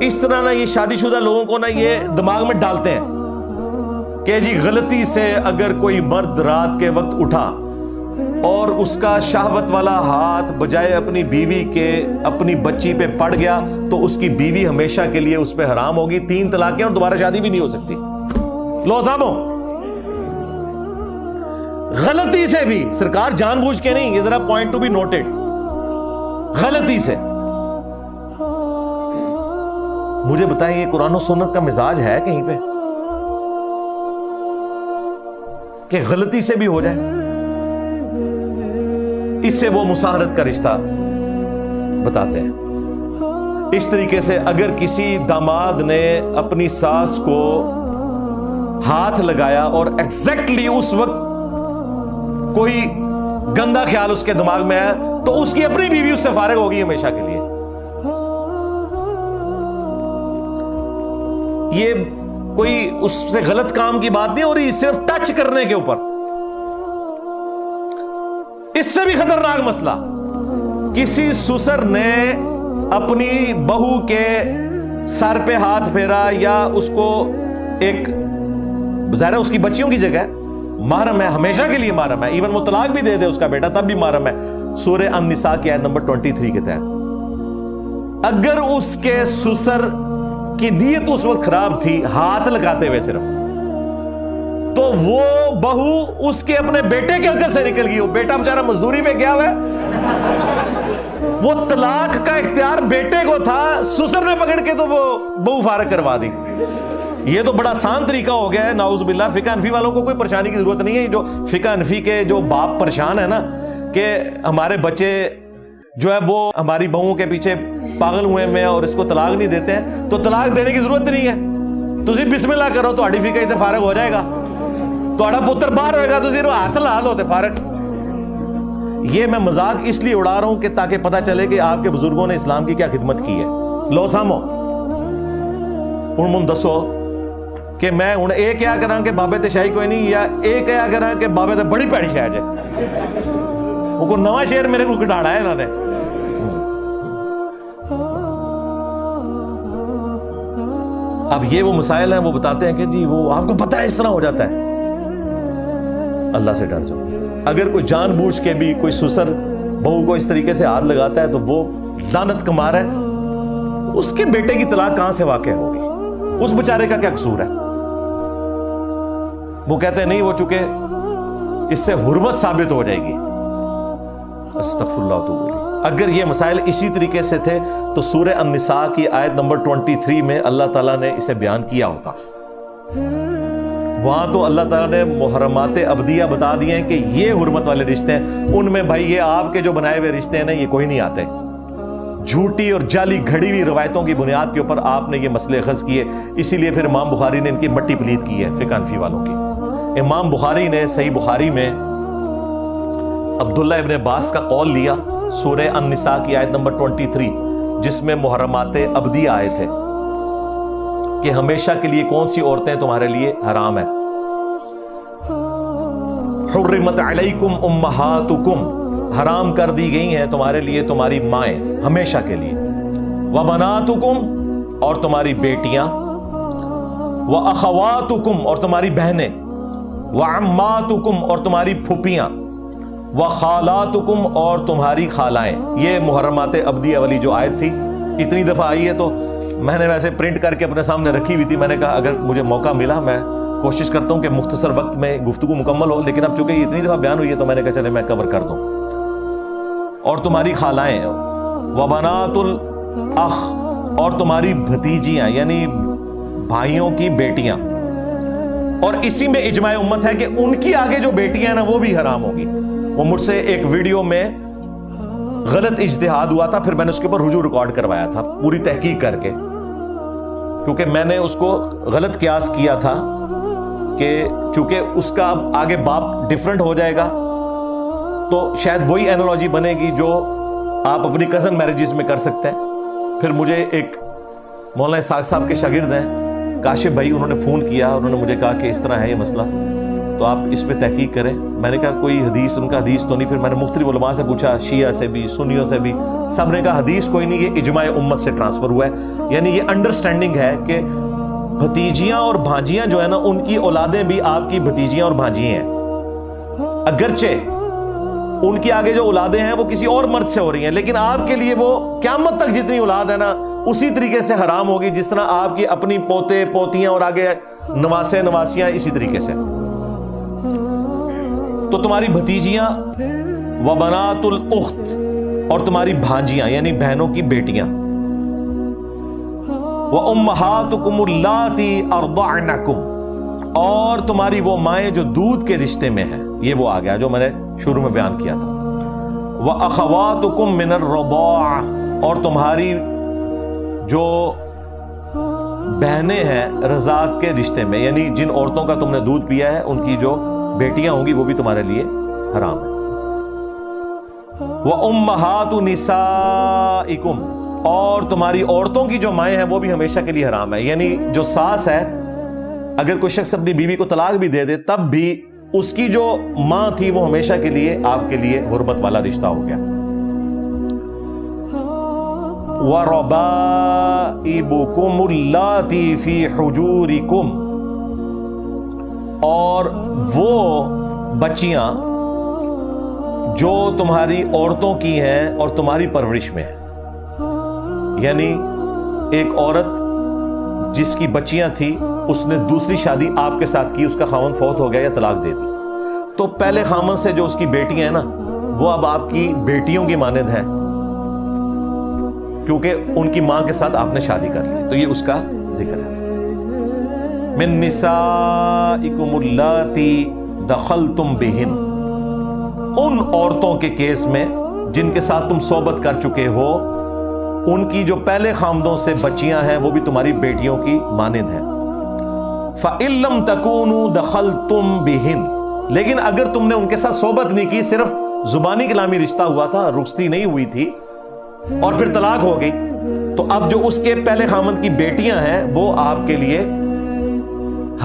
اس طرح نا یہ شادی شدہ لوگوں کو نا یہ دماغ میں ڈالتے ہیں کہ جی غلطی سے اگر کوئی مرد رات کے وقت اٹھا اور اس کا شہوت والا ہاتھ بجائے اپنی بیوی کے اپنی بچی پہ پڑ گیا تو اس کی بیوی ہمیشہ کے لیے اس پہ حرام ہوگی, 3 طلاقیں, اور دوبارہ شادی بھی نہیں ہو سکتی. لو صاحبوں, غلطی سے بھی, سرکار جان بوجھ کے نہیں, یہ ذرا پوائنٹ ٹو بی نوٹڈ, غلطی سے. مجھے بتائیں یہ قرآن و سنت کا مزاج ہے کہیں پہ کہ غلطی سے بھی ہو جائے؟ اس سے وہ مصاہرت کا رشتہ بتاتے ہیں. اس طریقے سے اگر کسی داماد نے اپنی ساس کو ہاتھ لگایا اور ایگزیکٹلی اس وقت کوئی گندا خیال اس کے دماغ میں آیا تو اس کی اپنی بیوی اس سے فارغ ہوگی ہمیشہ کے لیے. یہ کوئی اس سے غلط کام کی بات نہیں ہو رہی, صرف ٹچ کرنے کے اوپر اس سے بھی خطرناک مسئلہ، کسی سسر نے اپنی بہو کے سر پہ ہاتھ پھیرا یا اس کو ایک ظاہر ہے اس کی بچیوں کی جگہ محرم ہے، ہمیشہ کے لیے محرم ہے، ایون وہ طلاق بھی دے دے اس کا بیٹا تب بھی محرم ہے، سورہ النساء کی آیت نمبر 23 کے تحت اگر اس کے سسر کی نیت اس وقت خراب تھی ہاتھ لگاتے ہوئے صرف، تو وہ بہو اس کے اپنے بیٹے کے حق سے نکل گئی، وہ بیٹا بیچارہ مزدوری پہ گیا ہوا ہے، وہ طلاق کا اختیار بیٹے کو تھا، سسر نے پکڑ کے تو وہ بہو فارغ کروا دی۔ یہ تو بڑا آسان طریقہ ہو گیا ہے، نعوذ باللہ۔ فقہ حنفی والوں کو کوئی پریشانی کی ضرورت نہیں ہے، جو فقہ حنفی کے جو باپ پریشان ہے نا کہ ہمارے بچے جو ہے وہ ہماری بہوؤں کے پیچھے پاگل ہوئے ہیں اور اس کو طلاق نہیں دیتے ہیں، تو طلاق دینے کی ضرورت نہیں ہے، تسی بسم اللہ کرو تو ہاڑی فقہ فارغ ہو جائے گا، تو ہاڑا پتر باہر ہوئے گا تو صرف ہاتھ لال ہوتے فارغ۔ یہ میں مذاق اس لیے اڑا رہا ہوں کہ تاکہ پتہ چلے کہ آپ کے بزرگوں نے اسلام کی کیا خدمت کی ہے۔ لو سامو ان دسو کہ میں ہوں یہ کیا کراں کہ بابے تے شاہی کوئی نہیں، یا یہ کیا کراں کہ بابے تے بڑی پیڑی شاہ جائے، وہ کو نواں شعر میرے کو کٹانا ہے انہوں نے۔ اب یہ وہ مسائل ہیں، وہ بتاتے ہیں کہ جی وہ آپ کو پتہ ہے اس طرح ہو جاتا ہے۔ اللہ سے ڈر جاؤ، اگر کوئی جان بوجھ کے بھی کوئی سسر بہو کو اس طریقے سے ہاتھ لگاتا ہے تو وہ لعنت کا مار ہے، اس کے بیٹے کی طلاق کہاں سے واقع ہوگی؟ اس بیچارے کا کیا قصور ہے؟ وہ کہتے ہیں نہیں، وہ چونکہ اس سے حرمت ثابت ہو جائے گی۔ استغفر اللہ تو بولی۔ اگر یہ مسائل اسی طریقے سے تھے تو سورہ النساء کی آیت نمبر 23 میں اللہ تعالیٰ نے اسے بیان کیا ہوتا۔ وہاں تو اللہ تعالیٰ نے محرمات ابدیہ بتا دیے ہیں کہ یہ حرمت والے رشتے ہیں، ان میں بھائی یہ آپ کے جو بنائے ہوئے رشتے ہیں نا یہ کوئی نہیں آتے۔ جھوٹی اور جعلی گھڑی ہوئی روایتوں کی بنیاد کے اوپر آپ نے یہ مسئلے اخذ کیے، اسی لیے پھر امام بخاری نے ان کی مٹی پلید کی ہے فقہ حنفی والوں کی۔ امام بخاری نے صحیح بخاری میں عبداللہ ابن عباس کا قول لیا سورہ النساء کی آیت نمبر 23 جس میں محرمات ابدیہ آئے تھے کہ ہمیشہ کے لیے کون سی عورتیں تمہارے لیے حرام ہیں۔ حرمت علیکم امہاتکم، حرام کر دی گئی ہیں تمہارے لیے تمہاری مائیں ہمیشہ کے لیے، وبناتکم اور تمہاری بیٹیاں، واخواتکم اور تمہاری بہنیں، وعماتکم اور تمہاری پھوپھیاں، وخالاتکم اور تمہاری خالائیں۔ یہ محرمات ابدیہ والی جو آیت تھی اتنی دفعہ آئی ہے، تو میں نے ویسے پرنٹ کر کے اپنے سامنے رکھی ہوئی تھی، میں نے کہا اگر مجھے موقع ملا میں کوشش کرتا ہوں کہ مختصر وقت میں گفتگو مکمل ہو، لیکن اب چونکہ یہ اتنی دفعہ بیان ہوئی ہے تو میں نے کہا چلے میں کور کر دوں۔ اور تمہاری خالائیں، وبنات الاخ اور تمہاری بھتیجیاں یعنی بھائیوں کی بیٹیاں، اور اسی میں اجماع امت ہے کہ ان کی آگے جو بیٹیاں ہیں نا وہ بھی حرام ہوگی۔ وہ مجھ سے ایک ویڈیو میں غلط اجتہاد ہوا تھا، پھر میں نے اس کے اوپر رجوع ریکارڈ کروایا تھا پوری تحقیق کر کے، کیونکہ میں نے اس کو غلط قیاس کیا تھا کہ چونکہ اس کا آگے باپ ڈیفرنٹ ہو جائے گا تو شاید وہی اینالوجی بنے گی جو آپ اپنی کزن میرجز میں کر سکتے ہیں۔ پھر مجھے ایک مولانا اسحاق صاحب کے شاگرد ہیں کاشف بھائی، انہوں نے فون کیا، انہوں نے مجھے کہا کہ اس طرح ہے یہ مسئلہ تو آپ اس پہ تحقیق کریں۔ میں نے کہا کوئی حدیث، ان کا حدیث تو نہیں۔ پھر میں نے مختلف علماء سے پوچھا، شیعہ سے بھی سنیوں سے بھی، سب نے کہا حدیث کوئی نہیں، یہ اجماع امت سے ٹرانسفر ہوا ہے۔ یعنی یہ انڈرسٹینڈنگ ہے کہ بھتیجیاں اور بھانجیاں جو ہے نا ان کی اولادیں بھی آپ کی بھتیجیاں اور بھانجیاں ہیں، اگرچہ ان کی آگے جو اولادیں ہیں وہ کسی اور مرد سے ہو رہی ہیں، لیکن آپ کے لیے وہ قیامت تک جتنی اولاد ہے نا اسی طریقے سے حرام ہوگی جس طرح آپ کی اپنی پوتے پوتیاں اور آگے نواسے نواسیاں اسی طریقے سے۔ تو تمہاری بھتیجیاں، وبنات الاخت اور تمہاری بھانجیاں یعنی بہنوں کی بیٹیاں، وامہاتکم اللاتی ارضعنکم اور تمہاری وہ مائیں جو دودھ کے رشتے میں ہیں، یہ وہ آ گیا جو میں نے شروع میں بیان کیا تھا، واخواتکم من الرضاعہ اور تمہاری جو بہنیں ہیں رضاعت کے رشتے میں، یعنی جن عورتوں کا تم نے دودھ پیا ہے ان کی جو بیٹیاں ہوں گی وہ بھی تمہارے لیے حرام ہے۔ وَأُمَّهَاتُ نِسَائِكُمْ اور تمہاری عورتوں کی جو مائیں ہیں وہ بھی ہمیشہ کے لیے حرام ہے۔ یعنی جو ساس ہے، اگر کوئی شخص اپنی بیوی کو طلاق بھی دے دے تب بھی اس کی جو ماں تھی وہ ہمیشہ کے لیے آپ کے لیے حرمت والا رشتہ ہو گیا. وَرَبَائِبُكُمُ اللَّاتِي فِي حُجُورِكُمْ، اور وہ بچیاں جو تمہاری عورتوں کی ہیں اور تمہاری پرورش میں ہیں. یعنی ایک عورت جس کی بچیاں تھی اس نے دوسری شادی آپ کے ساتھ کی، اس کا خاوند فوت ہو گیا یا طلاق دے دی، تو پہلے خاوند سے جو اس کی بیٹیاں ہیں نا وہ اب آپ کی بیٹیوں کی مانند ہے، کیونکہ ان کی ماں کے ساتھ آپ نے شادی کر لی. تو یہ اس کا ذکر ہے. من نسائکم اللاتی دخلتم بہن، ان عورتوں کے کیس میں جن کے ساتھ تم صحبت کر چکے ہو، ان کی جو پہلے خامدوں سے بچیاں ہیں وہ بھی تمہاری بیٹیوں کی مانند ہیں. فَإِن لَمْ تَكُونُوا دَخَلْتُمْ بِهِنْ، لیکن اگر تم نے ان کے ساتھ صحبت نہیں کی، صرف زبانی کلامی رشتہ ہوا تھا، رخصتی نہیں ہوئی تھی اور پھر طلاق ہو گئی، تو اب جو اس کے پہلے خامند کی بیٹیاں ہیں وہ آپ کے لیے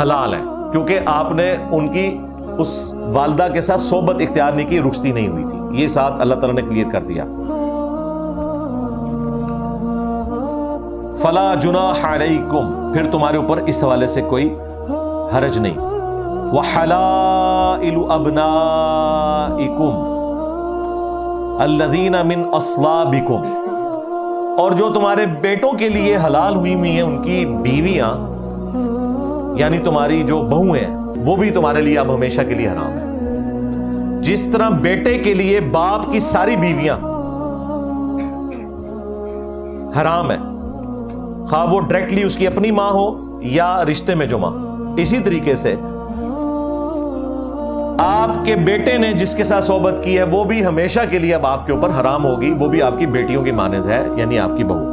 حلال ہیں، کیونکہ آپ نے ان کی اس والدہ کے ساتھ صحبت اختیار نہیں کی، رخصتی نہیں ہوئی تھی. یہ ساتھ اللہ تعالیٰ نے کلیئر کر دیا. فلا جناح علیکم، پھر تمہارے اوپر اس حوالے سے کوئی حرج نہیں. وحلائل ابنائکم الذین من اصلابکم، اور جو تمہارے بیٹوں کے لیے حلال ہوئی ہیں ان کی بیویاں، یعنی تمہاری جو بہو ہیں وہ بھی تمہارے لیے اب ہمیشہ کے لیے حرام ہے. جس طرح بیٹے کے لیے باپ کی ساری بیویاں حرام ہے، خواہ وہ ڈائریکٹلی اس کی اپنی ماں ہو یا رشتے میں جو ماں، اسی طریقے سے آپ کے بیٹے نے جس کے ساتھ صحبت کی ہے وہ بھی ہمیشہ کے لیے اب آپ کے اوپر حرام ہوگی، وہ بھی آپ کی بیٹیوں کی مانند ہے، یعنی آپ کی بہو.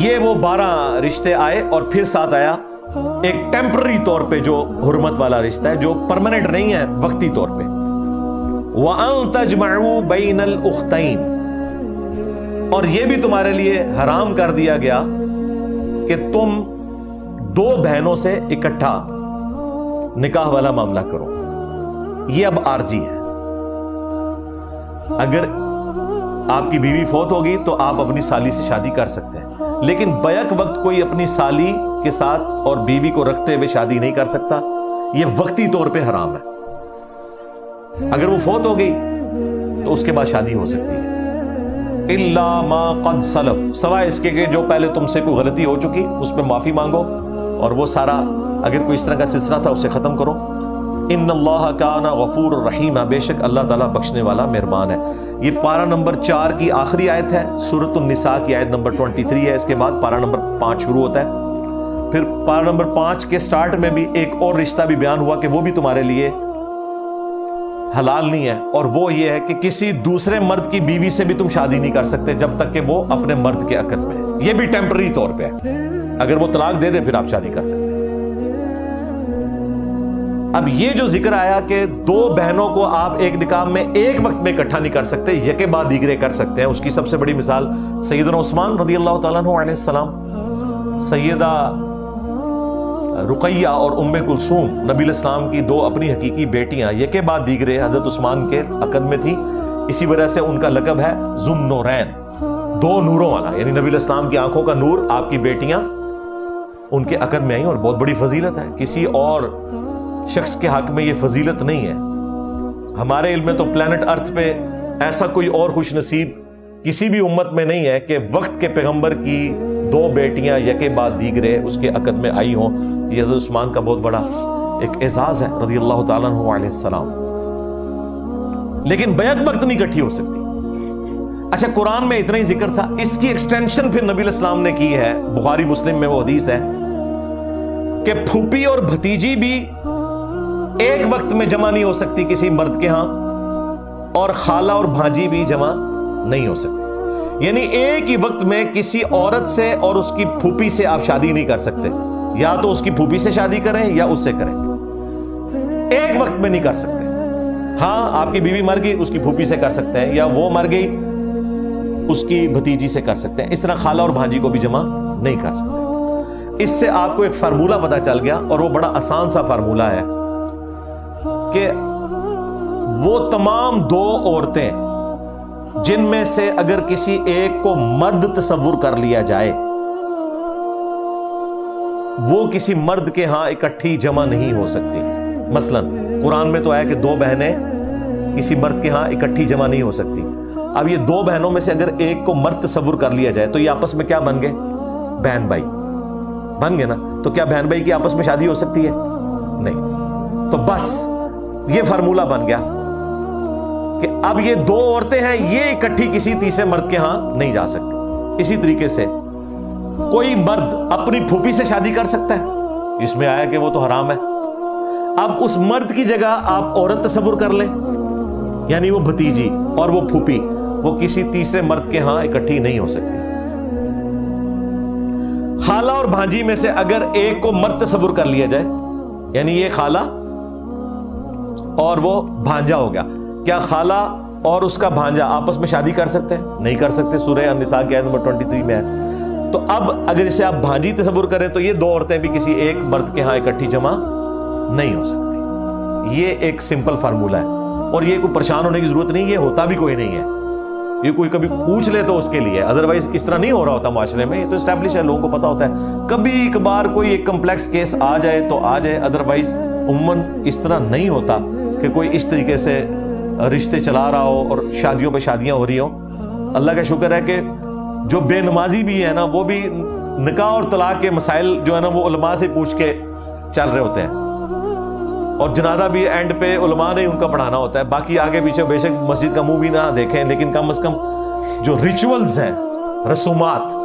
یہ وہ 12 رشتے آئے، اور پھر ساتھ آیا ایک ٹیمپرری طور پہ جو حرمت والا رشتہ ہے، جو پرماننٹ نہیں ہے، وقتی طور پہ. وَأَن تَجْمَعُوا بَيْنَ الْأُخْتَيْنِ، اور یہ بھی تمہارے لیے حرام کر دیا گیا کہ تم 2 بہنوں سے اکٹھا نکاح والا معاملہ کرو. یہ اب عارضی ہے. اگر آپ کی بیوی فوت ہوگی تو آپ اپنی سالی سے شادی کر سکتے ہیں، لیکن بیک وقت کوئی اپنی سالی کے ساتھ اور بیوی کو رکھتے ہوئے شادی نہیں کر سکتا. یہ وقتی طور پہ حرام ہے. اگر وہ فوت ہو گئی تو اس کے بعد شادی ہو سکتی ہے. الا ما قد سلف، سوائے اس کے کہ جو پہلے تم سے کوئی غلطی ہو چکی اس پہ معافی مانگو، اور وہ سارا اگر کوئی اس طرح کا سلسلہ تھا اسے ختم کرو. ان اللہ کان غفور الرحیم، بے شک اللہ تعالیٰ بخشنے والا مہربان ہے. یہ پارہ نمبر 4 کی آخری آیت ہے، سورۃ النساء کی آیت نمبر 23 ہے. اس کے بعد پارہ نمبر 5 شروع ہوتا ہے. پھر پارہ نمبر 5 کے سٹارٹ میں بھی ایک اور رشتہ بھی بیان ہوا کہ وہ بھی تمہارے لیے حلال نہیں ہے، اور وہ یہ ہے کہ کسی دوسرے مرد کی بیوی سے بھی تم شادی نہیں کر سکتے جب تک کہ وہ اپنے مرد کے عقد میں ہے. یہ بھی ٹیمپرری طور پہ ہے، اگر وہ طلاق دے دے پھر آپ شادی کر سکتے ہیں. اب یہ جو ذکر آیا کہ 2 بہنوں کو آپ ایک نکاح میں ایک وقت میں اکٹھا نہیں کر سکتے، یکے بعد دیگرے کر سکتے ہیں. اس کی سب سے بڑی مثال سیدنا عثمان رضی اللہ تعالیٰ عنہ علیہ السلام، سیدہ رقیہ اور ام کلثوم، نبی الاسلام کی 2 اپنی حقیقی بیٹیاں یکے بعد دیگرے حضرت عثمان کے عقد میں تھی. اسی وجہ سے ان کا لقب ہے ذو النورین، 2 نوروں والا، یعنی نبی الاسلام کی آنکھوں کا نور. آپ کی بیٹیاں ان کے عقد میں آئیں، اور بہت بڑی فضیلت ہے. کسی اور شخص کے حق میں یہ فضیلت نہیں ہے. ہمارے علم میں تو پلانٹ ارتھ پہ ایسا کوئی اور خوش نصیب کسی بھی امت میں نہیں ہے کہ وقت کے پیغمبر کی 2 بیٹیاں یکے بعد دیگرے اس کے عقد میں آئی ہوں. یہ حضرت عثمان کا بہت بڑا ایک اعزاز ہے رضی اللہ تعالیٰ عنہ علیہ السلام. لیکن بیک وقت نہیں اکٹھی ہو سکتی. اچھا، قرآن میں اتنا ہی ذکر تھا، اس کی ایکسٹینشن پھر نبی الاسلام نے کی ہے. بخاری مسلم میں وہ حدیث ہے کہ پھوپھی اور بھتیجی بھی ایک وقت میں جمع نہیں ہو سکتی کسی مرد کے ہاں، اور خالہ اور بھانجی بھی جمع نہیں ہو سکتی. یعنی ایک ہی وقت میں کسی عورت سے اور اس کی پھوپھی سے آپ شادی نہیں کر سکتے. یا تو اس کی پھوپھی سے شادی کریں یا اس سے کریں، ایک وقت میں نہیں کر سکتے. ہاں، آپ کی بیوی مر گئی اس کی پھوپھی سے کر سکتے ہیں، یا وہ مر گئی اس کی بھتیجی سے کر سکتے ہیں. اس طرح خالہ اور بھانجی کو بھی جمع نہیں کر سکتے. اس سے آپ کو ایک فارمولہ پتا چل گیا، اور وہ بڑا آسان سا فارمولہ ہے کہ وہ تمام 2 عورتیں جن میں سے اگر کسی ایک کو مرد تصور کر لیا جائے، وہ کسی مرد کے ہاں اکٹھی جمع نہیں ہو سکتی. مثلا قرآن میں تو ہے کہ 2 بہنیں کسی مرد کے ہاں اکٹھی جمع نہیں ہو سکتی. اب یہ 2 بہنوں میں سے اگر ایک کو مرد تصور کر لیا جائے تو یہ آپس میں کیا بن گئے؟ بہن بھائی بن گئے نا. تو کیا بہن بھائی کی آپس میں شادی ہو سکتی ہے؟ نہیں. تو بس یہ فارمولہ بن گیا کہ اب یہ 2 عورتیں ہیں، یہ اکٹھی کسی تیسرے مرد کے ہاں نہیں جا سکتی. اسی طریقے سے کوئی مرد اپنی پھوپھی سے شادی کر سکتا ہے، اس میں آیا کہ وہ تو حرام ہے. اب اس مرد کی جگہ آپ عورت تصور کر لیں، یعنی وہ بھتیجی اور وہ پھوپھی، وہ کسی تیسرے مرد کے ہاں اکٹھی نہیں ہو سکتی. خالہ اور بھانجی میں سے اگر ایک کو مرد تصور کر لیا جائے، یعنی یہ خالہ اور وہ بھانجا ہو گیا، کیا خالہ اور اس کا بھانجا آپس میں شادی کر سکتے ہیں؟ نہیں کر سکتے. سورہ النساء کی آیت نمبر 23 میں ہے. تو اب اگر اسے آپ بھانجی تصور کریں تو یہ 2 عورتیں بھی کسی ایک مرد کے ہاں اکٹھی جمع نہیں ہو سکتی. یہ ایک سمپل فارمولہ ہے، اور یہ کوئی پریشان ہونے کی ضرورت نہیں، یہ ہوتا بھی کوئی نہیں ہے. یہ کوئی کبھی پوچھ لے تو اس کے لیے، ادروائز اس طرح نہیں ہو رہا ہوتا معاشرے میں. یہ تو اسٹیبلش ہے، لوگوں کو پتا ہوتا ہے. کبھی کبھار کوئی ایک کمپلیکس کیس آ جائے تو آ جائے، ادروائز عموماً اس طرح نہیں ہوتا کہ کوئی اس طریقے سے رشتے چلا رہا ہو اور شادیوں پہ شادیاں ہو رہی ہوں. اللہ کا شکر ہے کہ جو بے نمازی بھی ہے نا، وہ بھی نکاح اور طلاق کے مسائل جو ہے نا وہ علماء سے پوچھ کے چل رہے ہوتے ہیں، اور جنازہ بھی اینڈ پہ علماء نے ان کا پڑھانا ہوتا ہے. باقی آگے پیچھے بے شک مسجد کا منہ بھی نہ دیکھیں، لیکن کم از کم جو ریچولز ہیں، رسومات،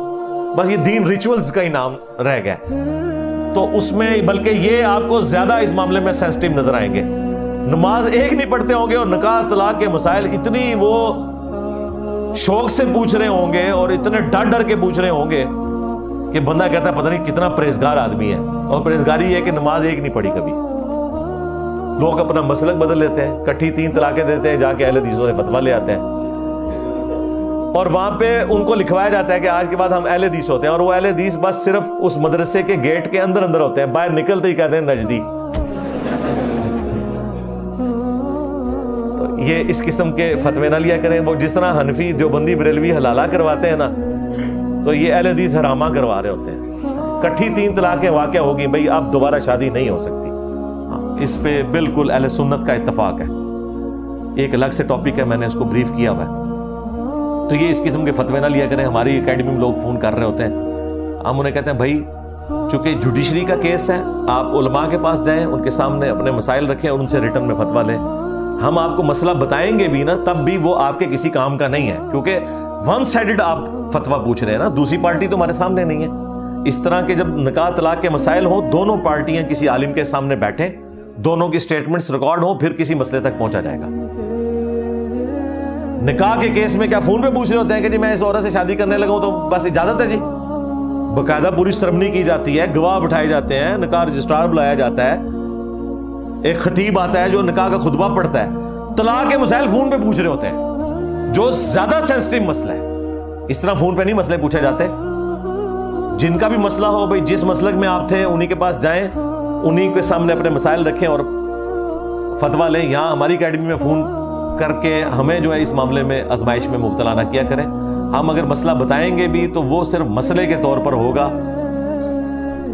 بس یہ دین ریچولز کا ہی نام رہ گیا. تو اس میں بلکہ یہ آپ کو زیادہ اس معاملے میں سینسٹیو نظر آئیں گے. نماز ایک نہیں پڑھتے ہوں گے اور نکاح طلاق کے مسائل اتنی وہ شوق سے پوچھ رہے ہوں گے اور اتنے ڈر ڈر کے پوچھ رہے ہوں گے کہ بندہ کہتا ہے پتہ نہیں کتنا پرہیزگار آدمی ہے. اور پرہیزگاری یہ ہے کہ نماز ایک نہیں پڑھی کبھی. لوگ اپنا مسلک بدل لیتے ہیں، کٹھی 3 طلاقیں دیتے ہیں، جا کے اہل حدیثوں سے فتویٰ لے آتے ہیں، اور وہاں پہ ان کو لکھوایا جاتا ہے کہ آج کے بعد ہم اہل حدیث ہوتے ہیں. اور وہ اہل حدیث بس صرف اس مدرسے کے گیٹ کے اندر ہوتے ہیں، باہر نکلتے ہی کہتے ہیں نجدی. تو یہ اس قسم کے فتوے نہ لیا کریں. وہ جس طرح حنفی، دیوبندی، بریلوی حلالہ کرواتے ہیں نا، تو یہ اہل حدیث حرامہ کروا رہے ہوتے ہیں. کٹھی 3 طلاقیں واقع ہوگی بھائی، اب دوبارہ شادی نہیں ہو سکتی. اس پہ بالکل اہل سنت کا اتفاق ہے. ایک الگ سے ٹاپک ہے، میں نے اس کو بریف کیا ہوا ہے. تو یہ اس قسم کے فتوے نہ لیا کریں. ہماری اکیڈمی میں لوگ فون کر رہے ہوتے ہیں، ہم انہیں کہتے ہیں بھائی چونکہ جوڈیشری کا کیس ہے، آپ علماء کے پاس جائیں، ان کے سامنے اپنے مسائل رکھیں اور ان سے ریٹن میں فتویٰ لیں. ہم آپ کو مسئلہ بتائیں گے بھی نا، تب بھی وہ آپ کے کسی کام کا نہیں ہے، کیونکہ ون سائیڈڈ آپ فتویٰ پوچھ رہے ہیں نا، دوسری پارٹی تو ہمارے سامنے نہیں ہے. اس طرح کے جب نکاح طلاق کے مسائل ہوں، دونوں پارٹیاں کسی عالم کے سامنے بیٹھیں، دونوں کی سٹیٹمنٹس ریکارڈ ہوں، پھر کسی مسئلے تک پہنچا جائے گا. نکاح کے کیس میں کیا فون پہ پوچھ رہے ہوتے ہیں کہ جی میں اس عورت سے شادی کرنے لگا ہوں تو بس اجازت ہے جی؟ باقاعدہ پوری سرمنی کی جاتی ہے، گواہ بٹھائے جاتے ہیں، نکاح رجسٹرار بلایا جاتا ہے، ایک خطیب آتا ہے جو نکاح کا خطبہ پڑھتا ہے. طلاق کے مسائل فون پہ پوچھ رہے ہوتے ہیں، جو زیادہ سینسٹیو مسئلہ ہے. اس طرح فون پہ نہیں مسئلے پوچھے جاتے. جن کا بھی مسئلہ ہو بھائی، جس مسلک میں آپ تھے انہی کے پاس جائیں، انہی کے سامنے اپنے مسائل رکھیں اور فتویٰ لیں. یہاں ہماری اکیڈمی میں فون کر کے ہمیں جو ہے اس معاملے میں آزمائش میں مبتلا نہ کیا کریں. ہم اگر مسئلہ بتائیں گے بھی تو وہ صرف مسئلے کے طور پر ہوگا،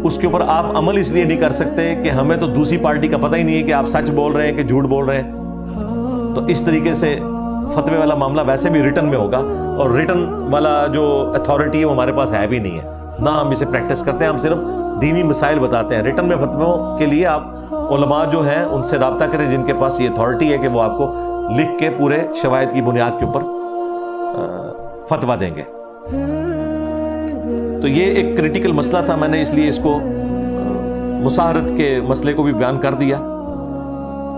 اس کے اوپر آپ عمل اس لیے نہیں کر سکتے کہ ہمیں تو دوسری پارٹی کا پتہ ہی نہیں ہے کہ آپ سچ بول رہے ہیں کہ جھوٹ بول رہے ہیں. تو اس طریقے سے فتوے والا معاملہ ویسے بھی ریٹن میں ہوگا، اور ریٹن والا جو اتھارٹی ہے وہ ہمارے پاس ہے بھی نہیں ہے، نہ ہم اسے پریکٹس کرتے ہیں. ہم صرف دینی مسائل بتاتے ہیں. ریٹن میں فتووں کے لیے آپ علماء جو ہیں ان سے رابطہ کریں، جن کے پاس یہ اتھارٹی ہے کہ وہ آپ کو لکھ کے پورے شواہد کی بنیاد کے اوپر فتویٰ دیں گے. تو یہ ایک کریٹیکل مسئلہ تھا، میں نے اس لیے اس کو مساہرت کے مسئلے کو بھی بیان کر دیا.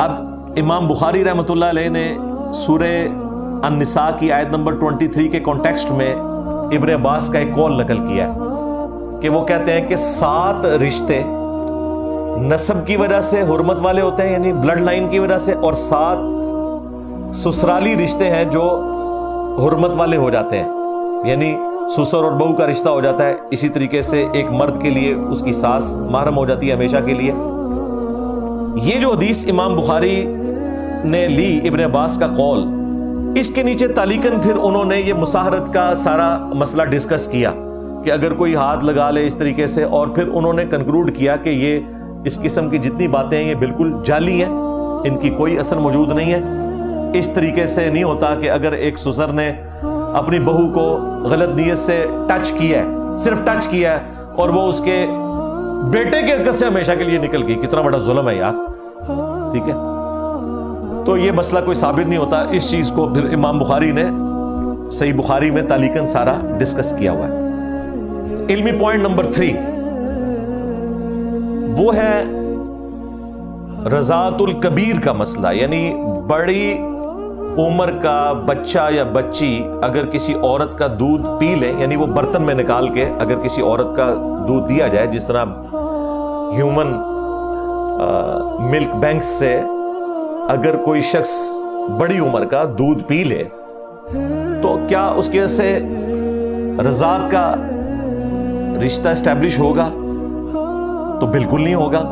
اب امام بخاری رحمۃ اللہ علیہ نے سورہ النساء کی آیت نمبر 23 کے کانٹیکسٹ میں ابن عباس کا ایک قول نقل کیا ہے کہ وہ کہتے ہیں کہ 7 رشتے نسب کی وجہ سے حرمت والے ہوتے ہیں، یعنی بلڈ لائن کی وجہ سے، اور 7 سسرالی رشتے ہیں جو حرمت والے ہو جاتے ہیں، یعنی سسر اور بہو کا رشتہ ہو جاتا ہے، اسی طریقے سے ایک مرد کے لیے اس کی ساس محرم ہو جاتی ہے ہمیشہ کے لیے۔ یہ جو حدیث امام بخاری نے لی ابن عباس کا قول، اس کے نیچے تعلیقاً پھر انہوں نے یہ مصاہرت کا سارا مسئلہ ڈسکس کیا کہ اگر کوئی ہاتھ لگا لے اس طریقے سے، اور پھر انہوں نے کنکلوڈ کیا کہ یہ اس قسم کی جتنی باتیں ہیں یہ بالکل جعلی ہیں، ان کی کوئی اثر موجود نہیں ہے۔ اس طریقے سے نہیں ہوتا کہ اگر ایک سسر نے اپنی بہو کو غلط نیت سے ٹچ کیا ہے، صرف ٹچ کیا ہے، اور وہ اس کے بیٹے کے حق سے ہمیشہ کے لیے نکل گئی، کتنا بڑا ظلم ہے یار، ٹھیک ہے؟ تو یہ مسئلہ کوئی ثابت نہیں ہوتا۔ اس چیز کو پھر امام بخاری نے صحیح بخاری میں تعلیقاً سارا ڈسکس کیا ہوا ہے۔ علمی پوائنٹ نمبر 3 وہ ہے رضاعت الکبیر کا مسئلہ، یعنی بڑی عمر کا بچہ یا بچی اگر کسی عورت کا دودھ پی لے، یعنی وہ برتن میں نکال کے اگر کسی عورت کا دودھ دیا جائے، جس طرح ہیومن ملک بینک سے اگر کوئی شخص بڑی عمر کا دودھ پی لے تو کیا اس کے سے رضاعت کا رشتہ اسٹیبلش ہوگا؟ تو بالکل نہیں ہوگا۔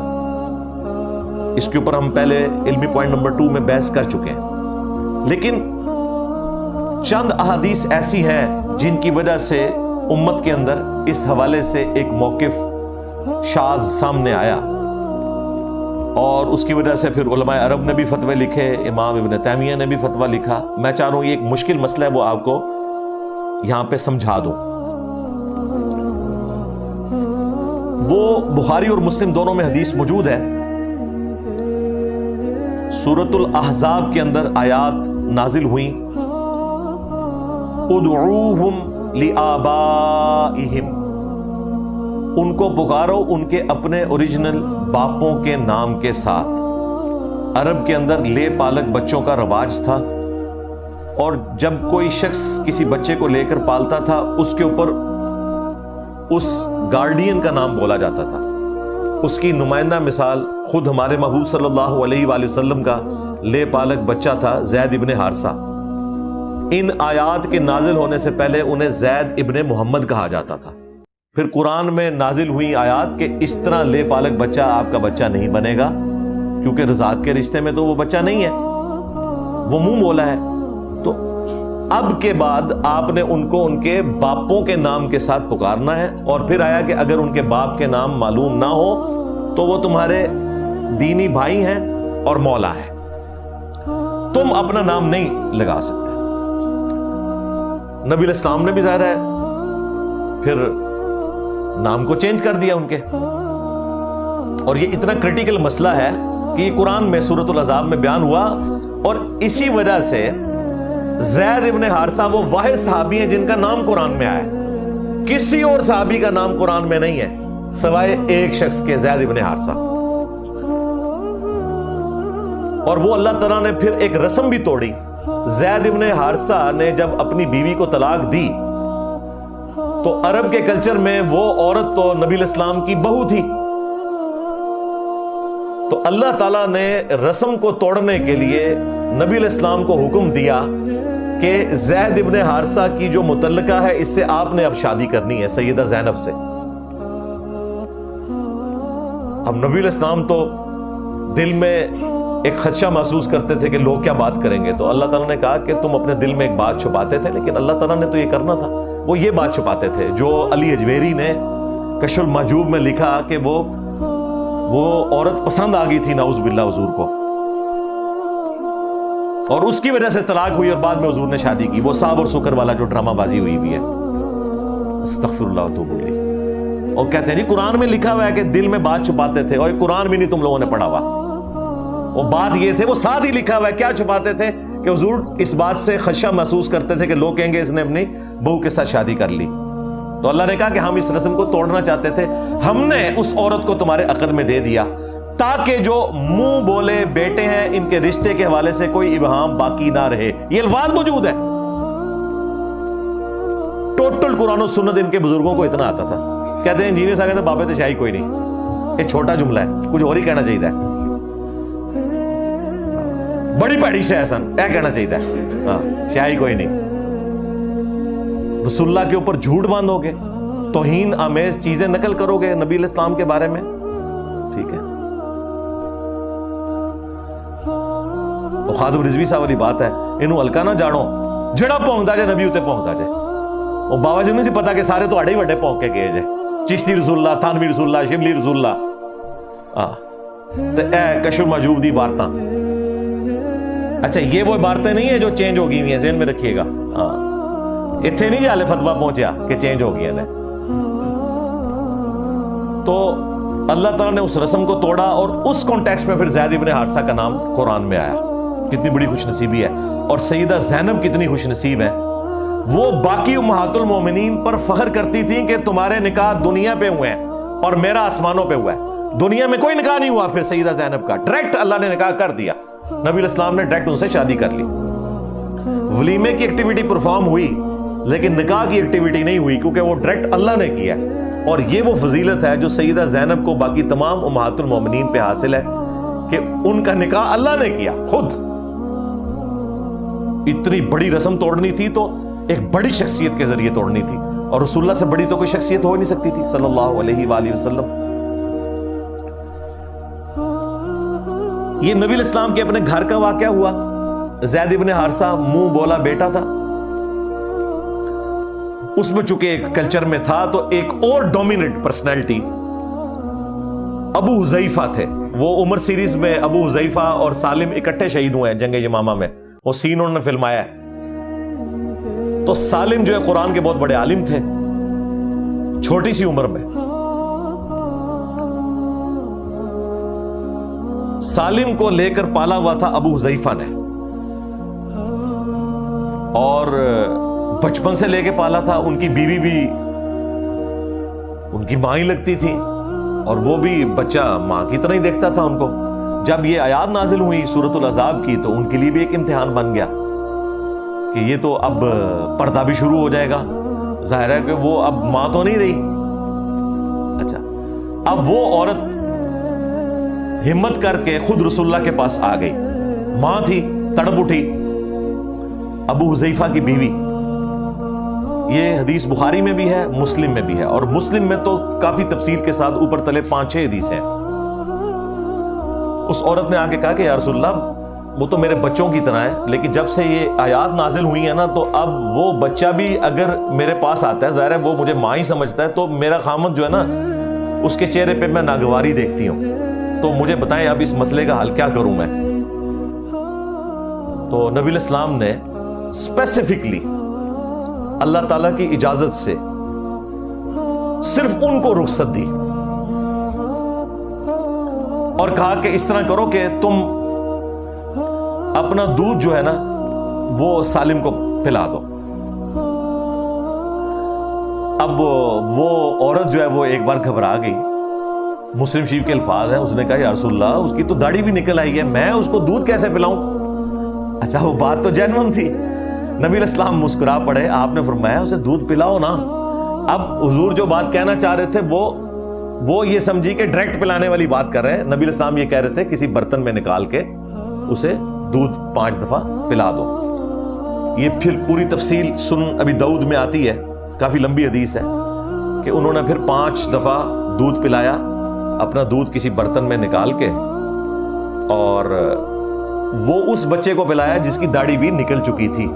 اس کے اوپر ہم پہلے علمی پوائنٹ نمبر 2 میں بحث کر چکے ہیں، لیکن چند احادیث ایسی ہیں جن کی وجہ سے امت کے اندر اس حوالے سے ایک موقف شاذ سامنے آیا، اور اس کی وجہ سے پھر علماء عرب نے بھی فتوے لکھے، امام ابن تیمیہ نے بھی فتویٰ لکھا۔ میں چاہ رہا ہوں یہ ایک مشکل مسئلہ ہے، وہ آپ کو یہاں پہ سمجھا دوں۔ وہ بخاری اور مسلم دونوں میں حدیث موجود ہے۔ سورۃ الاحزاب کے اندر آیات نازل ہوئیں، ادعوہم لآبائہم، ان کو پکارو ان کے اپنے اوریجنل باپوں کے نام کے ساتھ۔ عرب کے اندر لے پالک بچوں کا رواج تھا، اور جب کوئی شخص کسی بچے کو لے کر پالتا تھا اس کے اوپر اس گارڈین کا نام بولا جاتا تھا۔ اس کی نمائندہ مثال خود ہمارے محبوب صلی اللہ علیہ وآلہ وسلم کا لے پالک بچہ تھا زید ابن حارثہ۔ ان آیات کے نازل ہونے سے پہلے انہیں زید ابن محمد کہا جاتا تھا۔ پھر قرآن میں نازل ہوئی آیات کہ اس طرح لے پالک بچہ آپ کا بچہ نہیں بنے گا، کیونکہ رضاعت کے رشتے میں تو وہ بچہ نہیں ہے، وہ منہ بولا ہے۔ تو اب کے بعد آپ نے ان کو ان کے باپوں کے نام کے ساتھ پکارنا ہے، اور پھر آیا کہ اگر ان کے باپ کے نام معلوم نہ ہو تو وہ تمہارے دینی بھائی ہیں اور مولا ہے، تم اپنا نام نہیں لگا سکتے۔ نبی علیہ السلام نے بھی ظاہر ہے پھر نام کو چینج کر دیا ان کے، اور یہ اتنا کریٹیکل مسئلہ ہے کہ یہ قرآن میں سورۃ الاحزاب میں بیان ہوا، اور اسی وجہ سے زید ابن حارثہ وہ واحد صحابی ہیں جن کا نام قرآن میں آیا ہے۔ کسی اور صحابی کا نام قرآن میں نہیں ہے سوائے ایک شخص کے، زید ابن حارثہ۔ اور وہ اللہ تعالیٰ نے پھر ایک رسم بھی توڑی۔ زید ابن حارثہ نے جب اپنی بیوی کو طلاق دی تو عرب کے کلچر میں وہ عورت تو نبی علیہ السلام کی بہو تھی، تو اللہ تعالیٰ نے رسم کو توڑنے کے لیے نبی علیہ السلام کو حکم دیا کہ زید ابن حارثہ کی جو متعلقہ ہے اس سے آپ نے اب شادی کرنی ہے، سیدہ زینب سے۔ اب نبی علیہ السلام تو دل میں ایک خدشہ محسوس کرتے تھے کہ لوگ کیا بات کریں گے، تو اللہ تعالیٰ نے کہا کہ تم اپنے دل میں ایک بات چھپاتے تھے، لیکن اللہ تعالیٰ نے تو یہ کرنا تھا، وہ یہ بات چھپاتے تھے جو علی اجویری نے کشف المحجوب میں لکھا کہ وہ عورت پسند آ گئی تھی نعوذ باللہ حضور کو، اور اس کی وجہ سے طلاق ہوئی، اور بعد میں حضور نے شادی کی۔ وہ صاب اور سکر والا جو ڈرامہ بازی ہوئی بھی ہے، استغفر اللہ واتوب الیہ۔ اور کہتے ہیں جی قرآن میں لکھا ہوا ہے کہ دل میں بات چھپاتے تھے، اور قرآن بھی نہیں تم لوگوں نے پڑھا ہوا، وہ بات یہ تھے، وہ ساتھ ہی لکھا ہوا ہے کیا چھپاتے تھے کہ حضور اس بات سے خدشہ محسوس کرتے تھے کہ لوگ کہیں گے اس نے اپنی بہو کے ساتھ شادی کر لی، تو اللہ نے کہا کہ ہم اس رسم کو توڑنا چاہتے تھے، ہم نے اس عورت کو تمہارے عقد میں دے دیا تاکہ جو منہ بولے بیٹے ہیں ان کے رشتے کے حوالے سے کوئی ابہام باقی نہ رہے۔ یہ الفاظ موجود ہے، ٹوٹل قرآن و سنت ان کے بزرگوں کو اتنا آتا تھا۔ کہتے ہیں انجینئر صاحب کہتے ہیں بابے تشاہی کوئی نہیں، یہ چھوٹا جملہ ہے، کچھ اور ہی کہنا چاہیے، بڑی پیڑی سے احسن اے کہنا چاہیے، ہاں شاہی کوئی نہیں۔ رسول اللہ کے اوپر جھوٹ باندھو گے, توہین آمیز چیزیں نقل کرو گے نبی علیہ السلام کے بارے میں, ٹھیک ہے. خادم رضوی صاحب والی بات ہے, انہوں ہلکا نہ جاڑو, جڑا پونکتا جائے نبی اتنے پونکتا جائے. وہ بابا جی نہیں سی پتا کہ سارے تو آڑے ہی وڈے پونک کے گئے جائے, چشتی رسول اللہ, تھانوی رسول اللہ, شبلی رسول اللہ, اے کشف محجوب دی عبارتاں. اچھا یہ وہ عبارتیں نہیں ہیں جو چینج ہو گئی ہیں, ذہن میں رکھیے گا. اتنے نہیں جالے فتویٰ پہنچیا کہ چینج ہو گئی ہیں. تو اللہ تعالیٰ نے اس رسم کو توڑا, اور اس کانٹیکسٹ میں پھر زید ابن حارثہ کا نام قرآن میں آیا. کتنی بڑی خوش نصیبی ہے. اور سیدہ زینب کتنی خوش نصیب ہیں, وہ باقی امہات المومنین پر فخر کرتی تھیں کہ تمہارے نکاح دنیا پہ ہوئے ہیں اور میرا آسمانوں پہ ہوا ہے. دنیا میں کوئی نکاح نہیں ہوا پھر سیدہ زینب کا, ڈائریکٹ اللہ نے نکاح کر دیا. نبی علیہ السلام نے ڈائریکٹ ان سے شادی کر لی. ولیمے کی ایکٹیویٹی پرفارم ہوئی لیکن نکاح کی ایکٹیویٹی نہیں ہوئی, کیونکہ وہ ڈائریکٹ اللہ نے کیا ہے. اور یہ وہ فضیلت ہے جو سیدہ زینب کو باقی تمام امہات المومنین پہ حاصل ہے کہ ان کا نکاح اللہ نے کیا خود. اتنی بڑی رسم توڑنی تھی تو ایک بڑی شخصیت کے ذریعے توڑنی تھی, اور رسول اللہ سے بڑی تو کوئی شخصیت ہو نہیں سکتی تھی صلی اللہ علیہ وآلہ وسلم. یہ نبی علیہ السلام کے اپنے گھر کا واقعہ ہوا. زید ابن حارثہ منہ بولا بیٹا تھا, اس میں چونکہ ایک کلچر میں تھا تو ایک اور ڈومیننٹ پرسنالٹی ابو حذیفہ تھے. وہ عمر سیریز میں ابو حذیفہ اور سالم اکٹھے شہید ہوئے ہیں جنگ یمامہ میں, وہ سین انہوں نے فلمایا ہے. تو سالم جو ہے قرآن کے بہت بڑے عالم تھے چھوٹی سی عمر میں. سالم کو لے کر پالا ہوا تھا ابو حذیفہ نے, اور بچپن سے لے کے پالا تھا. ان کی بیوی بھی ان کی ماں ہی لگتی تھی, اور وہ بھی بچہ ماں کی طرح ہی دیکھتا تھا ان کو. جب یہ آیات نازل ہوئی سورۃ الاحزاب کی تو ان کے لیے بھی ایک امتحان بن گیا کہ یہ تو اب پردہ بھی شروع ہو جائے گا. ظاہر ہے کہ وہ اب ماں تو نہیں رہی. اچھا, اب وہ عورت ہمت کر کے خود رسول اللہ کے پاس آ گئی. ماں تھی, تڑپ اٹھی, ابو حذیفہ کی بیوی. یہ حدیث بخاری میں بھی ہے, مسلم میں بھی ہے, اور مسلم میں تو کافی تفصیل کے ساتھ اوپر تلے 5-6 حدیث ہیں. اس عورت نے آ کے کہا کہ یا رسول اللہ وہ تو میرے بچوں کی طرح ہے, لیکن جب سے یہ آیات نازل ہوئی ہیں نا تو اب وہ بچہ بھی اگر میرے پاس آتا ہے, ظاہر ہے وہ مجھے ماں ہی سمجھتا ہے, تو میرا خامد جو ہے نا اس کے چہرے پہ میں ناگواری دیکھتی ہوں, تو مجھے بتائیں اب اس مسئلے کا حل کیا کروں میں. تو نبی علیہ السلام نے اسپیسیفکلی اللہ تعالیٰ کی اجازت سے صرف ان کو رخصت دی اور کہا کہ اس طرح کرو کہ تم اپنا دودھ جو ہے نا وہ سالم کو پلا دو. اب وہ عورت جو ہے وہ ایک بار گھبرا گئی. مسلم شریف کے الفاظ ہیں, اس نے کہا یا رسول اللہ اس کی تو داڑھی بھی نکل آئی ہے, میں اس کو دودھ کیسے پلاؤں. اچھا وہ بات تو جینون تھی. نبی علیہ السلام مسکرا پڑے, آپ نے فرمایا اسے دودھ پلاؤ نا. اب حضور جو بات کہنا چاہ رہے تھے وہ یہ سمجھی کہ ڈائریکٹ پلانے والی بات کر رہے ہیں. نبی علیہ السلام یہ کہہ رہے تھے کسی برتن میں نکال کے اسے دودھ 5 دفعہ پلا دو. یہ پھر پوری تفصیل سنن ابی داؤد میں آتی ہے, کافی لمبی حدیث ہے کہ انہوں نے پھر 5 دفعہ دودھ پلایا, اپنا دودھ کسی برتن میں نکال کے, اور وہ اس بچے کو پلایا جس کی داڑھی بھی نکل چکی تھی.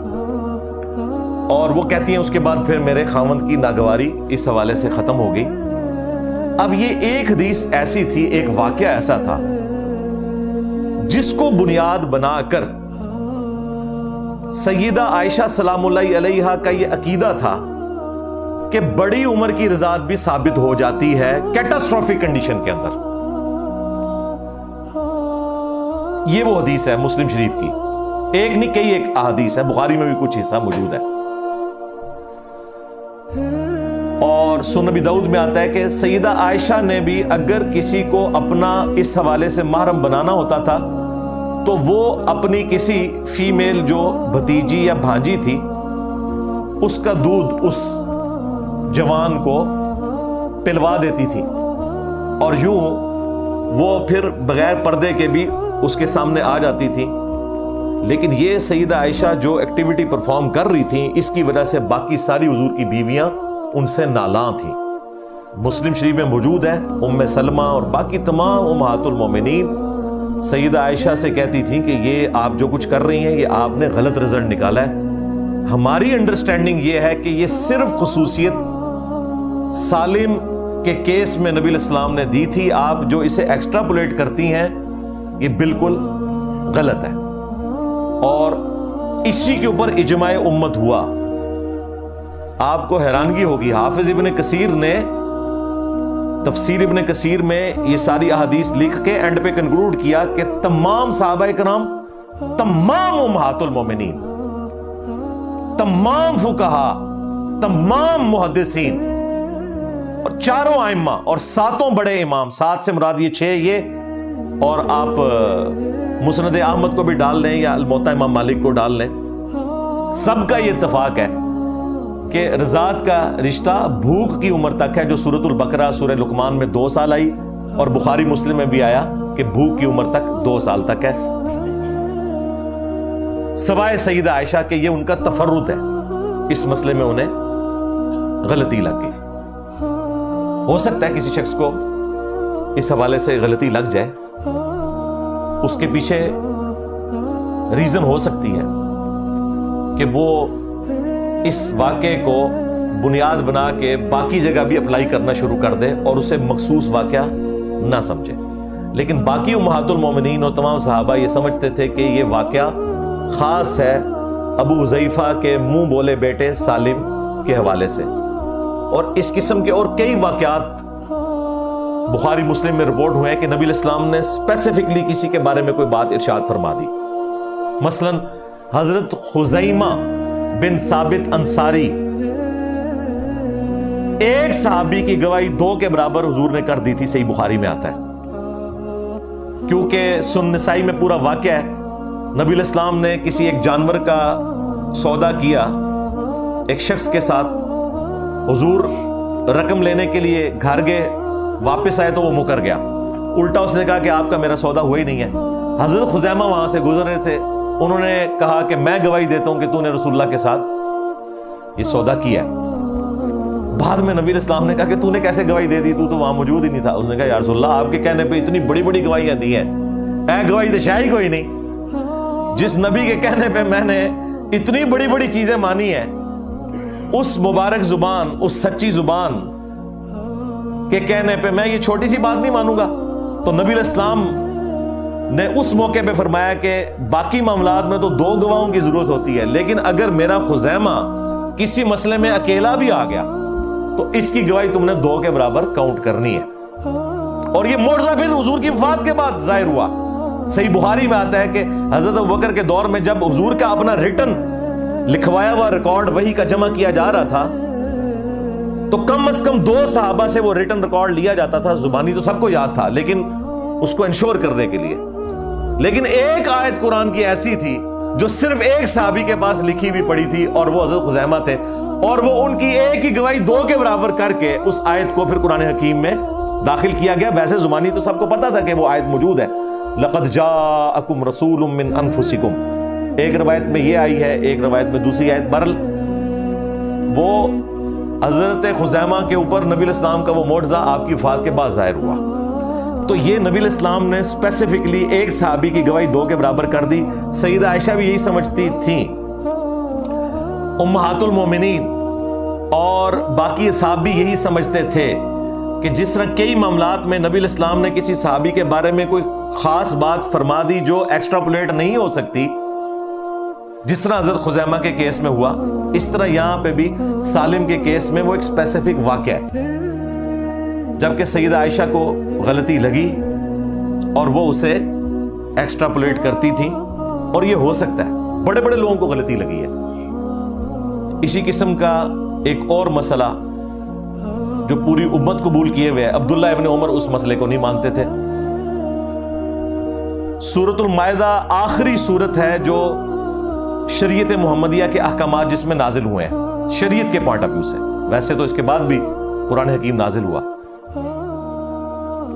اور وہ کہتی ہیں اس کے بعد پھر میرے خاوند کی ناگواری اس حوالے سے ختم ہو گئی. اب یہ ایک حدیث ایسی تھی, ایک واقعہ ایسا تھا جس کو بنیاد بنا کر سیدہ عائشہ سلام اللہ علیہا کا یہ عقیدہ تھا کہ بڑی عمر کی رضاعت بھی ثابت ہو جاتی ہے کیٹاسٹروفک کنڈیشن کے اندر. یہ وہ حدیث ہے مسلم شریف کی, ایک نہیں کئی ایک احادیث ہے, بخاری میں بھی کچھ حصہ موجود ہے. اور سنن ابی داؤد میں آتا ہے کہ سیدہ عائشہ نے بھی اگر کسی کو اپنا اس حوالے سے محرم بنانا ہوتا تھا تو وہ اپنی کسی فیمیل جو بھتیجی یا بھانجی تھی اس کا دودھ اس جوان کو پلوا دیتی تھی, اور یوں وہ پھر بغیر پردے کے بھی اس کے سامنے آ جاتی تھی لیکن یہ سیدہ عائشہ جو ایکٹیویٹی پرفارم کر رہی تھیں اس کی وجہ سے باقی ساری حضور کی بیویاں ان سے نالاں تھیں. مسلم شریف میں موجود ہے ام سلمہ اور باقی تمام امہات المومنین سیدہ عائشہ سے کہتی تھیں کہ یہ آپ جو کچھ کر رہی ہیں یہ آپ نے غلط رزلٹ نکالا ہے. ہماری انڈرسٹینڈنگ یہ ہے کہ یہ صرف خصوصیت سالم کے کیس میں نبی الاسلام نے دی تھی. آپ جو اسے ایکسٹراپولیٹ کرتی ہیں یہ بالکل غلط ہے اور اسی کے اوپر اجماع امت ہوا. آپ کو حیرانگی ہوگی حافظ ابن کثیر نے تفسیر ابن کثیر میں یہ ساری احادیث لکھ کے اینڈ پہ کنکلوڈ کیا کہ تمام صحابہ کرام، تمام امہات المومنین، تمام فقہا، تمام محدثین اور چاروں ائمہ اور ساتوں بڑے امام، 7 سے مراد یہ 6 یہ، اور آپ مسند احمد کو بھی ڈال لیں یا الموطا امام مالک کو ڈال لیں، سب کا یہ اتفاق ہے کہ رضاعت کا رشتہ بھوک کی عمر تک ہے، جو سورۃ البقرہ سورہ لقمان میں 2 سال آئی اور بخاری مسلم میں بھی آیا کہ بھوک کی عمر تک 2 سال تک ہے. سوائے سیدہ عائشہ کہ یہ ان کا تفرد ہے، اس مسئلے میں انہیں غلطی لگ گئی. ہو سکتا ہے کسی شخص کو اس حوالے سے غلطی لگ جائے، اس کے پیچھے ریزن ہو سکتی ہے کہ وہ اس واقعے کو بنیاد بنا کے باقی جگہ بھی اپلائی کرنا شروع کر دے اور اسے مخصوص واقعہ نہ سمجھے. لیکن باقی امہات المومنین اور تمام صحابہ یہ سمجھتے تھے کہ یہ واقعہ خاص ہے ابو حذیفہ کے منہ بولے بیٹے سالم کے حوالے سے، اور اس قسم کے اور کئی واقعات بخاری مسلم میں رپورٹ ہوئے ہیں کہ نبی الاسلام نے اسپیسیفکلی کسی کے بارے میں کوئی بات ارشاد فرما دی. مثلا حضرت خزیمہ بن ثابت انصاری، ایک صحابی کی گواہی 2 کے برابر حضور نے کر دی تھی، صحیح بخاری میں آتا ہے. کیونکہ سنن نسائی میں پورا واقعہ ہے، نبی الاسلام نے کسی ایک جانور کا سودا کیا ایک شخص کے ساتھ، حضور رقم لینے کے لیے گھر گئے، واپس آئے تو وہ مکر گیا. الٹا اس نے کہا کہ آپ کا میرا سودا ہوا ہی نہیں ہے. حضرت خزیمہ وہاں سے گزر رہے تھے، انہوں نے کہا کہ میں گواہی دیتا ہوں کہ تو نے رسول اللہ کے ساتھ یہ سودا کیا ہے. بعد میں نبی الاسلام نے کہا کہ تو نے کیسے گواہی دے دی، تو وہاں موجود ہی نہیں تھا. اس نے کہا یا رسول اللہ آپ کے کہنے پہ اتنی بڑی بڑی گواہیاں دی ہیں، اے گواہی تو شاید کوئی نہیں. جس نبی کے کہنے پہ میں نے اتنی بڑی بڑی چیزیں مانی ہیں، اس مبارک زبان، اس سچی زبان کے کہنے پہ میں یہ چھوٹی سی بات نہیں مانوں گا. تو نبی الاسلام نے اس موقع پہ فرمایا کہ باقی معاملات میں تو 2 گواہوں کی ضرورت ہوتی ہے، لیکن اگر میرا خزیمہ کسی مسئلے میں اکیلا بھی آ گیا تو اس کی گواہی تم نے 2 کے برابر کاؤنٹ کرنی ہے. اور یہ معجزہ پھر حضور کی وفات کے بعد ظاہر ہوا. صحیح بخاری میں آتا ہے کہ حضرت ابوبکر کے دور میں جب حضور کا اپنا ریٹن لکھوایا ہوا ریکارڈ وحی کا جمع کیا جا رہا تھا تو کم از کم 2 صحابہ سے وہ ریٹن ریکارڈ لیا جاتا تھا. زبانی تو سب کو یاد تھا لیکن اس کو انشور کرنے کے لیے. لیکن ایک آیت قرآن کی ایسی تھی جو صرف ایک صحابی کے پاس لکھی ہوئی پڑی تھی اور وہ حضرت خزیمہ تھے، اور وہ ان کی ایک ہی گواہی 2 کے برابر کر کے اس آیت کو پھر قرآن حکیم میں داخل کیا گیا. ویسے زبانی تو سب کو پتا تھا کہ وہ آیت موجود ہے، لقد جاءکم رسول من انفسکم. ایک روایت میں یہ آئی ہے، ایک روایت میں دوسری آیت. برل وہ حضرت خزیمہ کے اوپر نبی الاسلام کا وہ معجزہ آپ کی وفات کے بعد ظاہر ہوا. تو یہ نبی الاسلام نے اسپیسیفکلی ایک صحابی کی گواہی 2 کے برابر کر دی. سیدہ عائشہ بھی یہی سمجھتی تھیں، امہات المومنین اور باقی صحابہ بھی یہی سمجھتے تھے کہ جس طرح کئی معاملات میں نبی الاسلام نے کسی صحابی کے بارے میں کوئی خاص بات فرما دی جو ایکسٹراپولیٹ نہیں ہو سکتی، جس طرح حضرت خزیمہ کے کیس میں ہوا، اس طرح یہاں پہ بھی سالم کے کیس میں وہ ایک اسپیسیفک واقعہ ہے. جبکہ سیدہ عائشہ کو غلطی لگی اور وہ اسے ایکسٹراپولیٹ کرتی تھی، اور یہ ہو سکتا ہے بڑے بڑے لوگوں کو غلطی لگی ہے. اسی قسم کا ایک اور مسئلہ جو پوری امت قبول کیے ہوئے ہے، عبداللہ ابن عمر اس مسئلے کو نہیں مانتے تھے. سورۃ المائدہ آخری سورت ہے جو شریعت محمدیہ کے احکامات جس میں نازل ہوئے ہیں شریعت کے پوائنٹ آف ویو سے. ویسے تو اس کے بعد بھی قرآن حکیم نازل ہوا.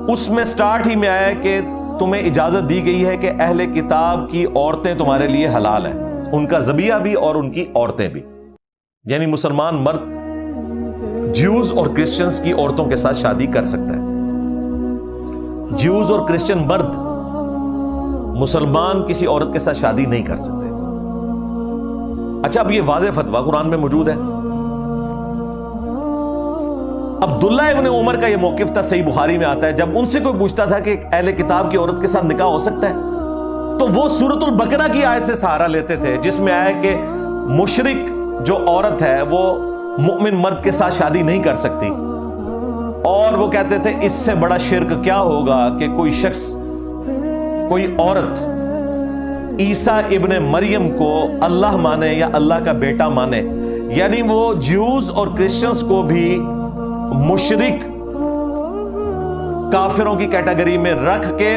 اس میں سٹارٹ ہی میں آیا کہ تمہیں اجازت دی گئی ہے کہ اہل کتاب کی عورتیں تمہارے لیے حلال ہیں، ان کا ذبیحہ بھی اور ان کی عورتیں بھی، یعنی مسلمان مرد جیوز اور کرسچنز کی عورتوں کے ساتھ شادی کر سکتا ہے، جیوز اور کرسچن مرد مسلمان کسی عورت کے ساتھ شادی نہیں کر سکتے۔ اچھا، اب یہ واضح فتویٰ قرآن میں موجود ہے۔ عبداللہ ابن عمر کا یہ موقف تھا، صحیح بخاری میں آتا ہے، جب ان سے کوئی پوچھتا تھا کہ اہل کتاب کی عورت کے ساتھ نکاح ہو سکتا ہے، تو وہ سورۃ البقرہ کی آیت سے سہارا لیتے تھے، جس میں آیا کہ مشرک جو عورت ہے وہ مؤمن مرد کے ساتھ شادی نہیں کر سکتی، اور وہ کہتے تھے اس سے بڑا شرک کیا ہوگا کہ کوئی شخص، کوئی عورت عیسیٰ ابن مریم کو اللہ مانے یا اللہ کا بیٹا مانے، یعنی وہ جیوز اور کرسچنز کو بھی مشرک کافروں کی کیٹیگری میں رکھ کے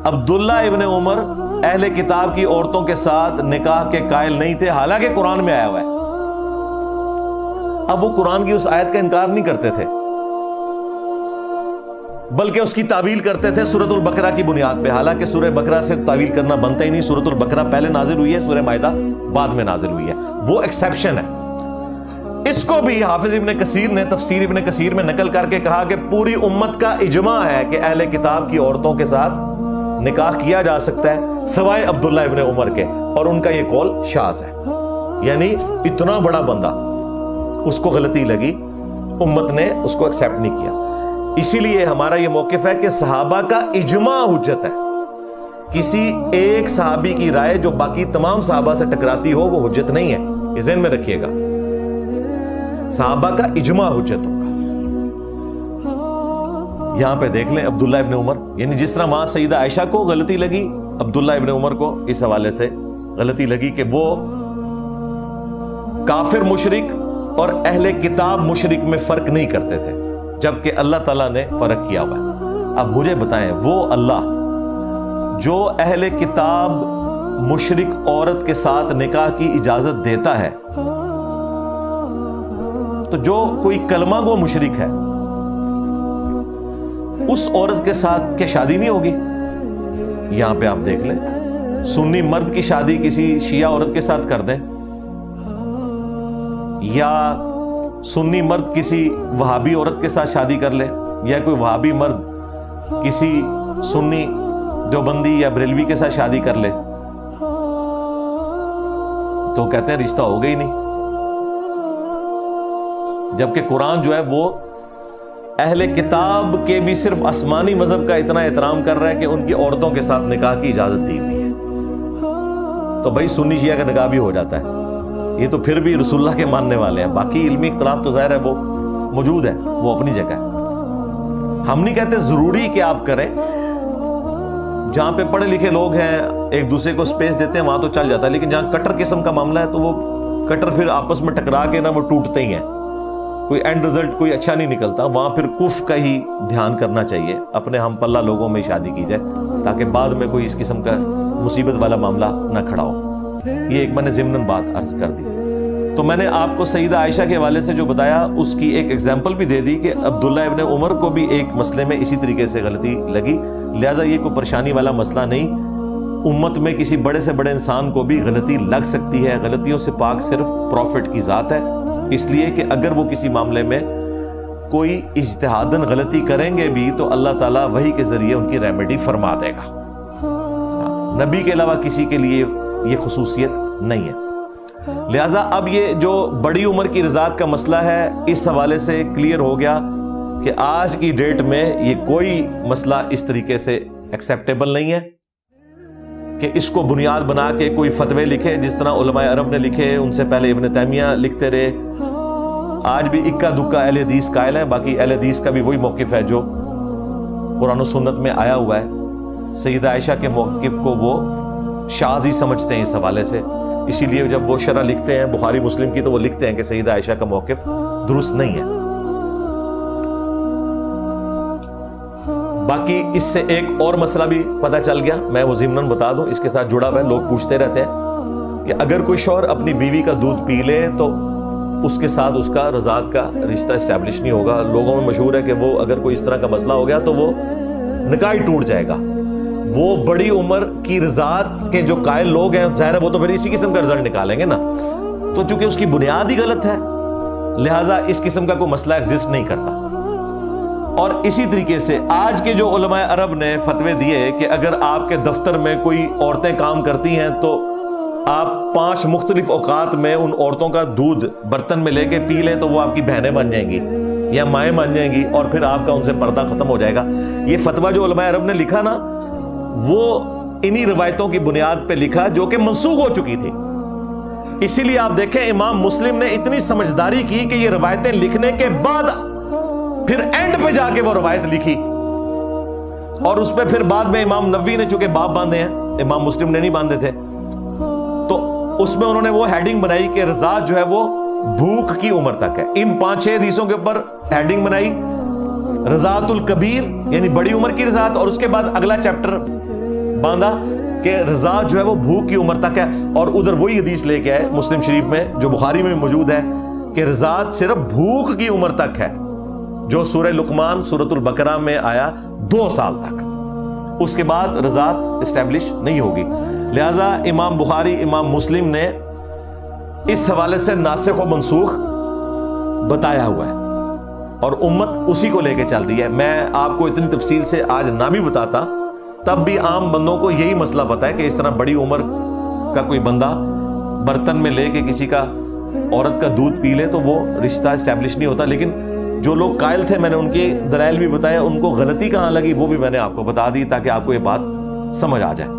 عبداللہ ابن عمر اہل کتاب کی عورتوں کے ساتھ نکاح کے قائل نہیں تھے، حالانکہ قرآن میں آیا ہوا ہے۔ اب وہ قرآن کی اس آیت کا انکار نہیں کرتے تھے، بلکہ اس کی تعویل کرتے تھے سورۃ البقرہ کی بنیاد پہ، حالانکہ سورہ بقرہ سے تعویل کرنا بنتا ہی نہیں، سورۃ البقرہ پہلے نازل ہوئی ہے، سورہ مائدہ بعد میں نازل ہوئی ہے، وہ ایکسیپشن ہے۔ اس کو بھی حافظ ابن کثیر نے تفسیر ابن کثیر میں نقل کر کے کہا کہ پوری امت کا اجماع ہے کہ اہل کتاب کی عورتوں کے ساتھ نکاح کیا جا سکتا ہے سوائے عبداللہ ابن عمر کے، اور ان کا یہ قول شاذ ہے، یعنی اتنا بڑا بندہ اس کو غلطی لگی، امت نے اس کو ایکسیپٹ نہیں کیا۔ اسی لیے ہمارا یہ موقف ہے کہ صحابہ کا اجماع حجت ہے، کسی ایک صحابی کی رائے جو باقی تمام صحابہ سے ٹکراتی ہو وہ حجت نہیں ہے، یہ ذہن میں رکھیے گا، صحابہ کا اجماع حجت ہوگا۔ یہاں پہ دیکھ لیں عبداللہ ابن عمر، یعنی جس طرح وہاں سیدہ عائشہ کو غلطی لگی، عبداللہ ابن عمر کو اس حوالے سے غلطی لگی کہ وہ کافر مشرک اور اہل کتاب مشرک میں فرق نہیں کرتے تھے، جبکہ اللہ تعالیٰ نے فرق کیا ہوا ہے۔ اب مجھے بتائیں، وہ اللہ جو اہل کتاب مشرک عورت کے ساتھ نکاح کی اجازت دیتا ہے، تو جو کوئی کلمہ گو مشرک ہے اس عورت کے ساتھ کیا شادی نہیں ہوگی؟ یہاں پہ آپ دیکھ لیں، سنی مرد کی شادی کسی شیعہ عورت کے ساتھ کر دیں، یا سنی مرد کسی وہابی عورت کے ساتھ شادی کر لے، یا کوئی وہابی مرد کسی سنی دیوبندی یا بریلوی کے ساتھ شادی کر لے، تو کہتے ہیں رشتہ ہوگا ہی نہیں۔ جبکہ قرآن جو ہے وہ اہل کتاب کے بھی صرف آسمانی مذہب کا اتنا احترام کر رہا ہے کہ ان کی عورتوں کے ساتھ نکاح کی اجازت دی ہوئی ہے، تو بھائی سنی شیعہ کا نکاح بھی ہو جاتا ہے، یہ تو پھر بھی رسول اللہ کے ماننے والے ہیں، باقی علمی اختلاف تو ظاہر ہے وہ موجود ہے، وہ اپنی جگہ ہے۔ ہم نہیں کہتے ضروری کہ آپ کریں، جہاں پہ پڑھے لکھے لوگ ہیں ایک دوسرے کو سپیس دیتے ہیں وہاں تو چل جاتا ہے، لیکن جہاں کٹر قسم کا معاملہ ہے تو وہ کٹر پھر آپس میں ٹکرا کے نا وہ ٹوٹتے ہی ہیں، کوئی اینڈ رزلٹ کوئی اچھا نہیں نکلتا، وہاں پھر کفر کا ہی دھیان کرنا چاہیے، اپنے ہم پلہ لوگوں میں شادی کی جائے تاکہ بعد میں کوئی اس قسم کا مصیبت والا معاملہ نہ کھڑا ہو۔ یہ ایک میں نے ضمناً بات عرض کر دی۔ تو میں نے آپ کو سیدہ عائشہ کے حوالے سے جو بتایا اس کی ایک ایگزامپل بھی دے دی کہ عبداللہ ابن عمر کو بھی ایک مسئلے میں اسی طریقے سے غلطی لگی، لہٰذا یہ کوئی پریشانی والا مسئلہ نہیں، امت میں کسی بڑے سے بڑے انسان کو بھی غلطی لگ سکتی ہے، غلطیوں سے پاک صرف پروفٹ کی ذات ہے، اس لیے کہ اگر وہ کسی معاملے میں کوئی اجتہاداً غلطی کریں گے بھی تو اللہ تعالیٰ وحی کے ذریعے ان کی ریمیڈی فرما دے گا، نبی کے علاوہ کسی کے لیے یہ خصوصیت نہیں ہے۔ لہٰذا اب یہ جو بڑی عمر کی رضاعت کا مسئلہ ہے اس حوالے سے کلیئر ہو گیا کہ آج کی ڈیٹ میں یہ کوئی مسئلہ اس طریقے سے ایکسیپٹیبل نہیں ہے کہ اس کو بنیاد بنا کے کوئی فتوے لکھے، جس طرح علماء عرب نے لکھے، ان سے پہلے ابن تیمیہ لکھتے رہے، آج بھی اکا دکا اہل حدیث قائل ہیں، باقی اہل حدیث کا بھی وہی موقف ہے جو قرآن و سنت میں آیا ہوا ہے۔ سیدہ عائشہ کے موقف کو وہ شاذ ہی سمجھتے ہیں اس حوالے سے، اسی لیے جب وہ شرح لکھتے ہیں بخاری مسلم کی تو وہ لکھتے ہیں کہ سیدہ عائشہ کا موقف درست نہیں ہے۔ باقی اس سے ایک اور مسئلہ بھی پتہ چل گیا، میں وہ ضمناً بتا دوں، اس کے ساتھ جڑا ہوا ہے، لوگ پوچھتے رہتے ہیں کہ اگر کوئی شوہر اپنی بیوی کا دودھ پی لے تو اس کے ساتھ اس کا رضاعت کا رشتہ اسٹیبلش نہیں ہوگا، لوگوں میں مشہور ہے کہ وہ اگر کوئی اس طرح کا مسئلہ ہو گیا تو وہ نکاح ٹوٹ جائے گا۔ وہ بڑی عمر کی رضاعت کے جو قائل لوگ ہیں ظاہر ہے وہ تو پھر اسی قسم کا رزلٹ نکالیں گے نا. تو چونکہ اس کی بنیاد ہی غلط ہے لہٰذا اس قسم کا کوئی مسئلہ ایگزسٹ نہیں کرتا. اور اسی طریقے سے آج کے جو علماء عرب نے فتوے دیے کہ اگر آپ کے دفتر میں کوئی عورتیں کام کرتی ہیں تو آپ 5 مختلف اوقات میں ان عورتوں کا دودھ برتن میں لے کے پی لیں تو وہ آپ کی بہنیں بن جائیں گی یا مائیں بن جائیں گی اور پھر آپ کا ان سے پردہ ختم ہو جائے گا. یہ فتویٰ جو علماء عرب نے لکھا نا وہ انہی روایتوں کی بنیاد پہ لکھا جو کہ منسوخ ہو چکی تھی. اسی لیے آپ دیکھیں امام مسلم نے اتنی سمجھداری کی کہ یہ روایتیں لکھنے کے بعد پھر اینڈ پہ جا کے وہ روایت لکھی اور اس پہ پھر بعد میں امام نووی نے چونکہ باب باندھے ہیں, امام مسلم نے نہیں باندھے تھے, تو اس میں انہوں نے وہ ہیڈنگ بنائی کہ رضاعت جو ہے وہ بھوک کی عمر تک ہے. ان 5-6 حدیثوں کے اوپر ہیڈنگ بنائی رضاعت الکبیر یعنی بڑی عمر کی رضاعت, اور اس کے بعد اگلا چیپٹر باندھا کہ رضاعت جو ہے وہ بھوک کی عمر تک ہے. اور ادھر وہی حدیث لے کے آئے مسلم شریف میں جو بخاری میں موجود ہے کہ رضاعت صرف بھوک کی عمر تک ہے, جو سورہ لقمان سورۃ البقرہ میں آیا 2 سال تک, اس کے بعد رضاعت اسٹیبلش نہیں ہوگی. لہذا امام بخاری امام مسلم نے اس حوالے سے ناسخ و منسوخ بتایا ہوا ہے اور امت اسی کو لے کے چل رہی ہے. میں آپ کو اتنی تفصیل سے آج نہ بھی بتاتا تب بھی عام بندوں کو یہی مسئلہ پتا ہے کہ اس طرح بڑی عمر کا کوئی بندہ برتن میں لے کے کسی کا عورت کا دودھ پی لے تو وہ رشتہ اسٹیبلش نہیں ہوتا. لیکن جو لوگ قائل تھے میں نے ان کے دلائل بھی بتایا, ان کو غلطی کہاں لگی وہ بھی میں نے آپ کو بتا دی تاکہ آپ کو یہ بات سمجھ آ جائے.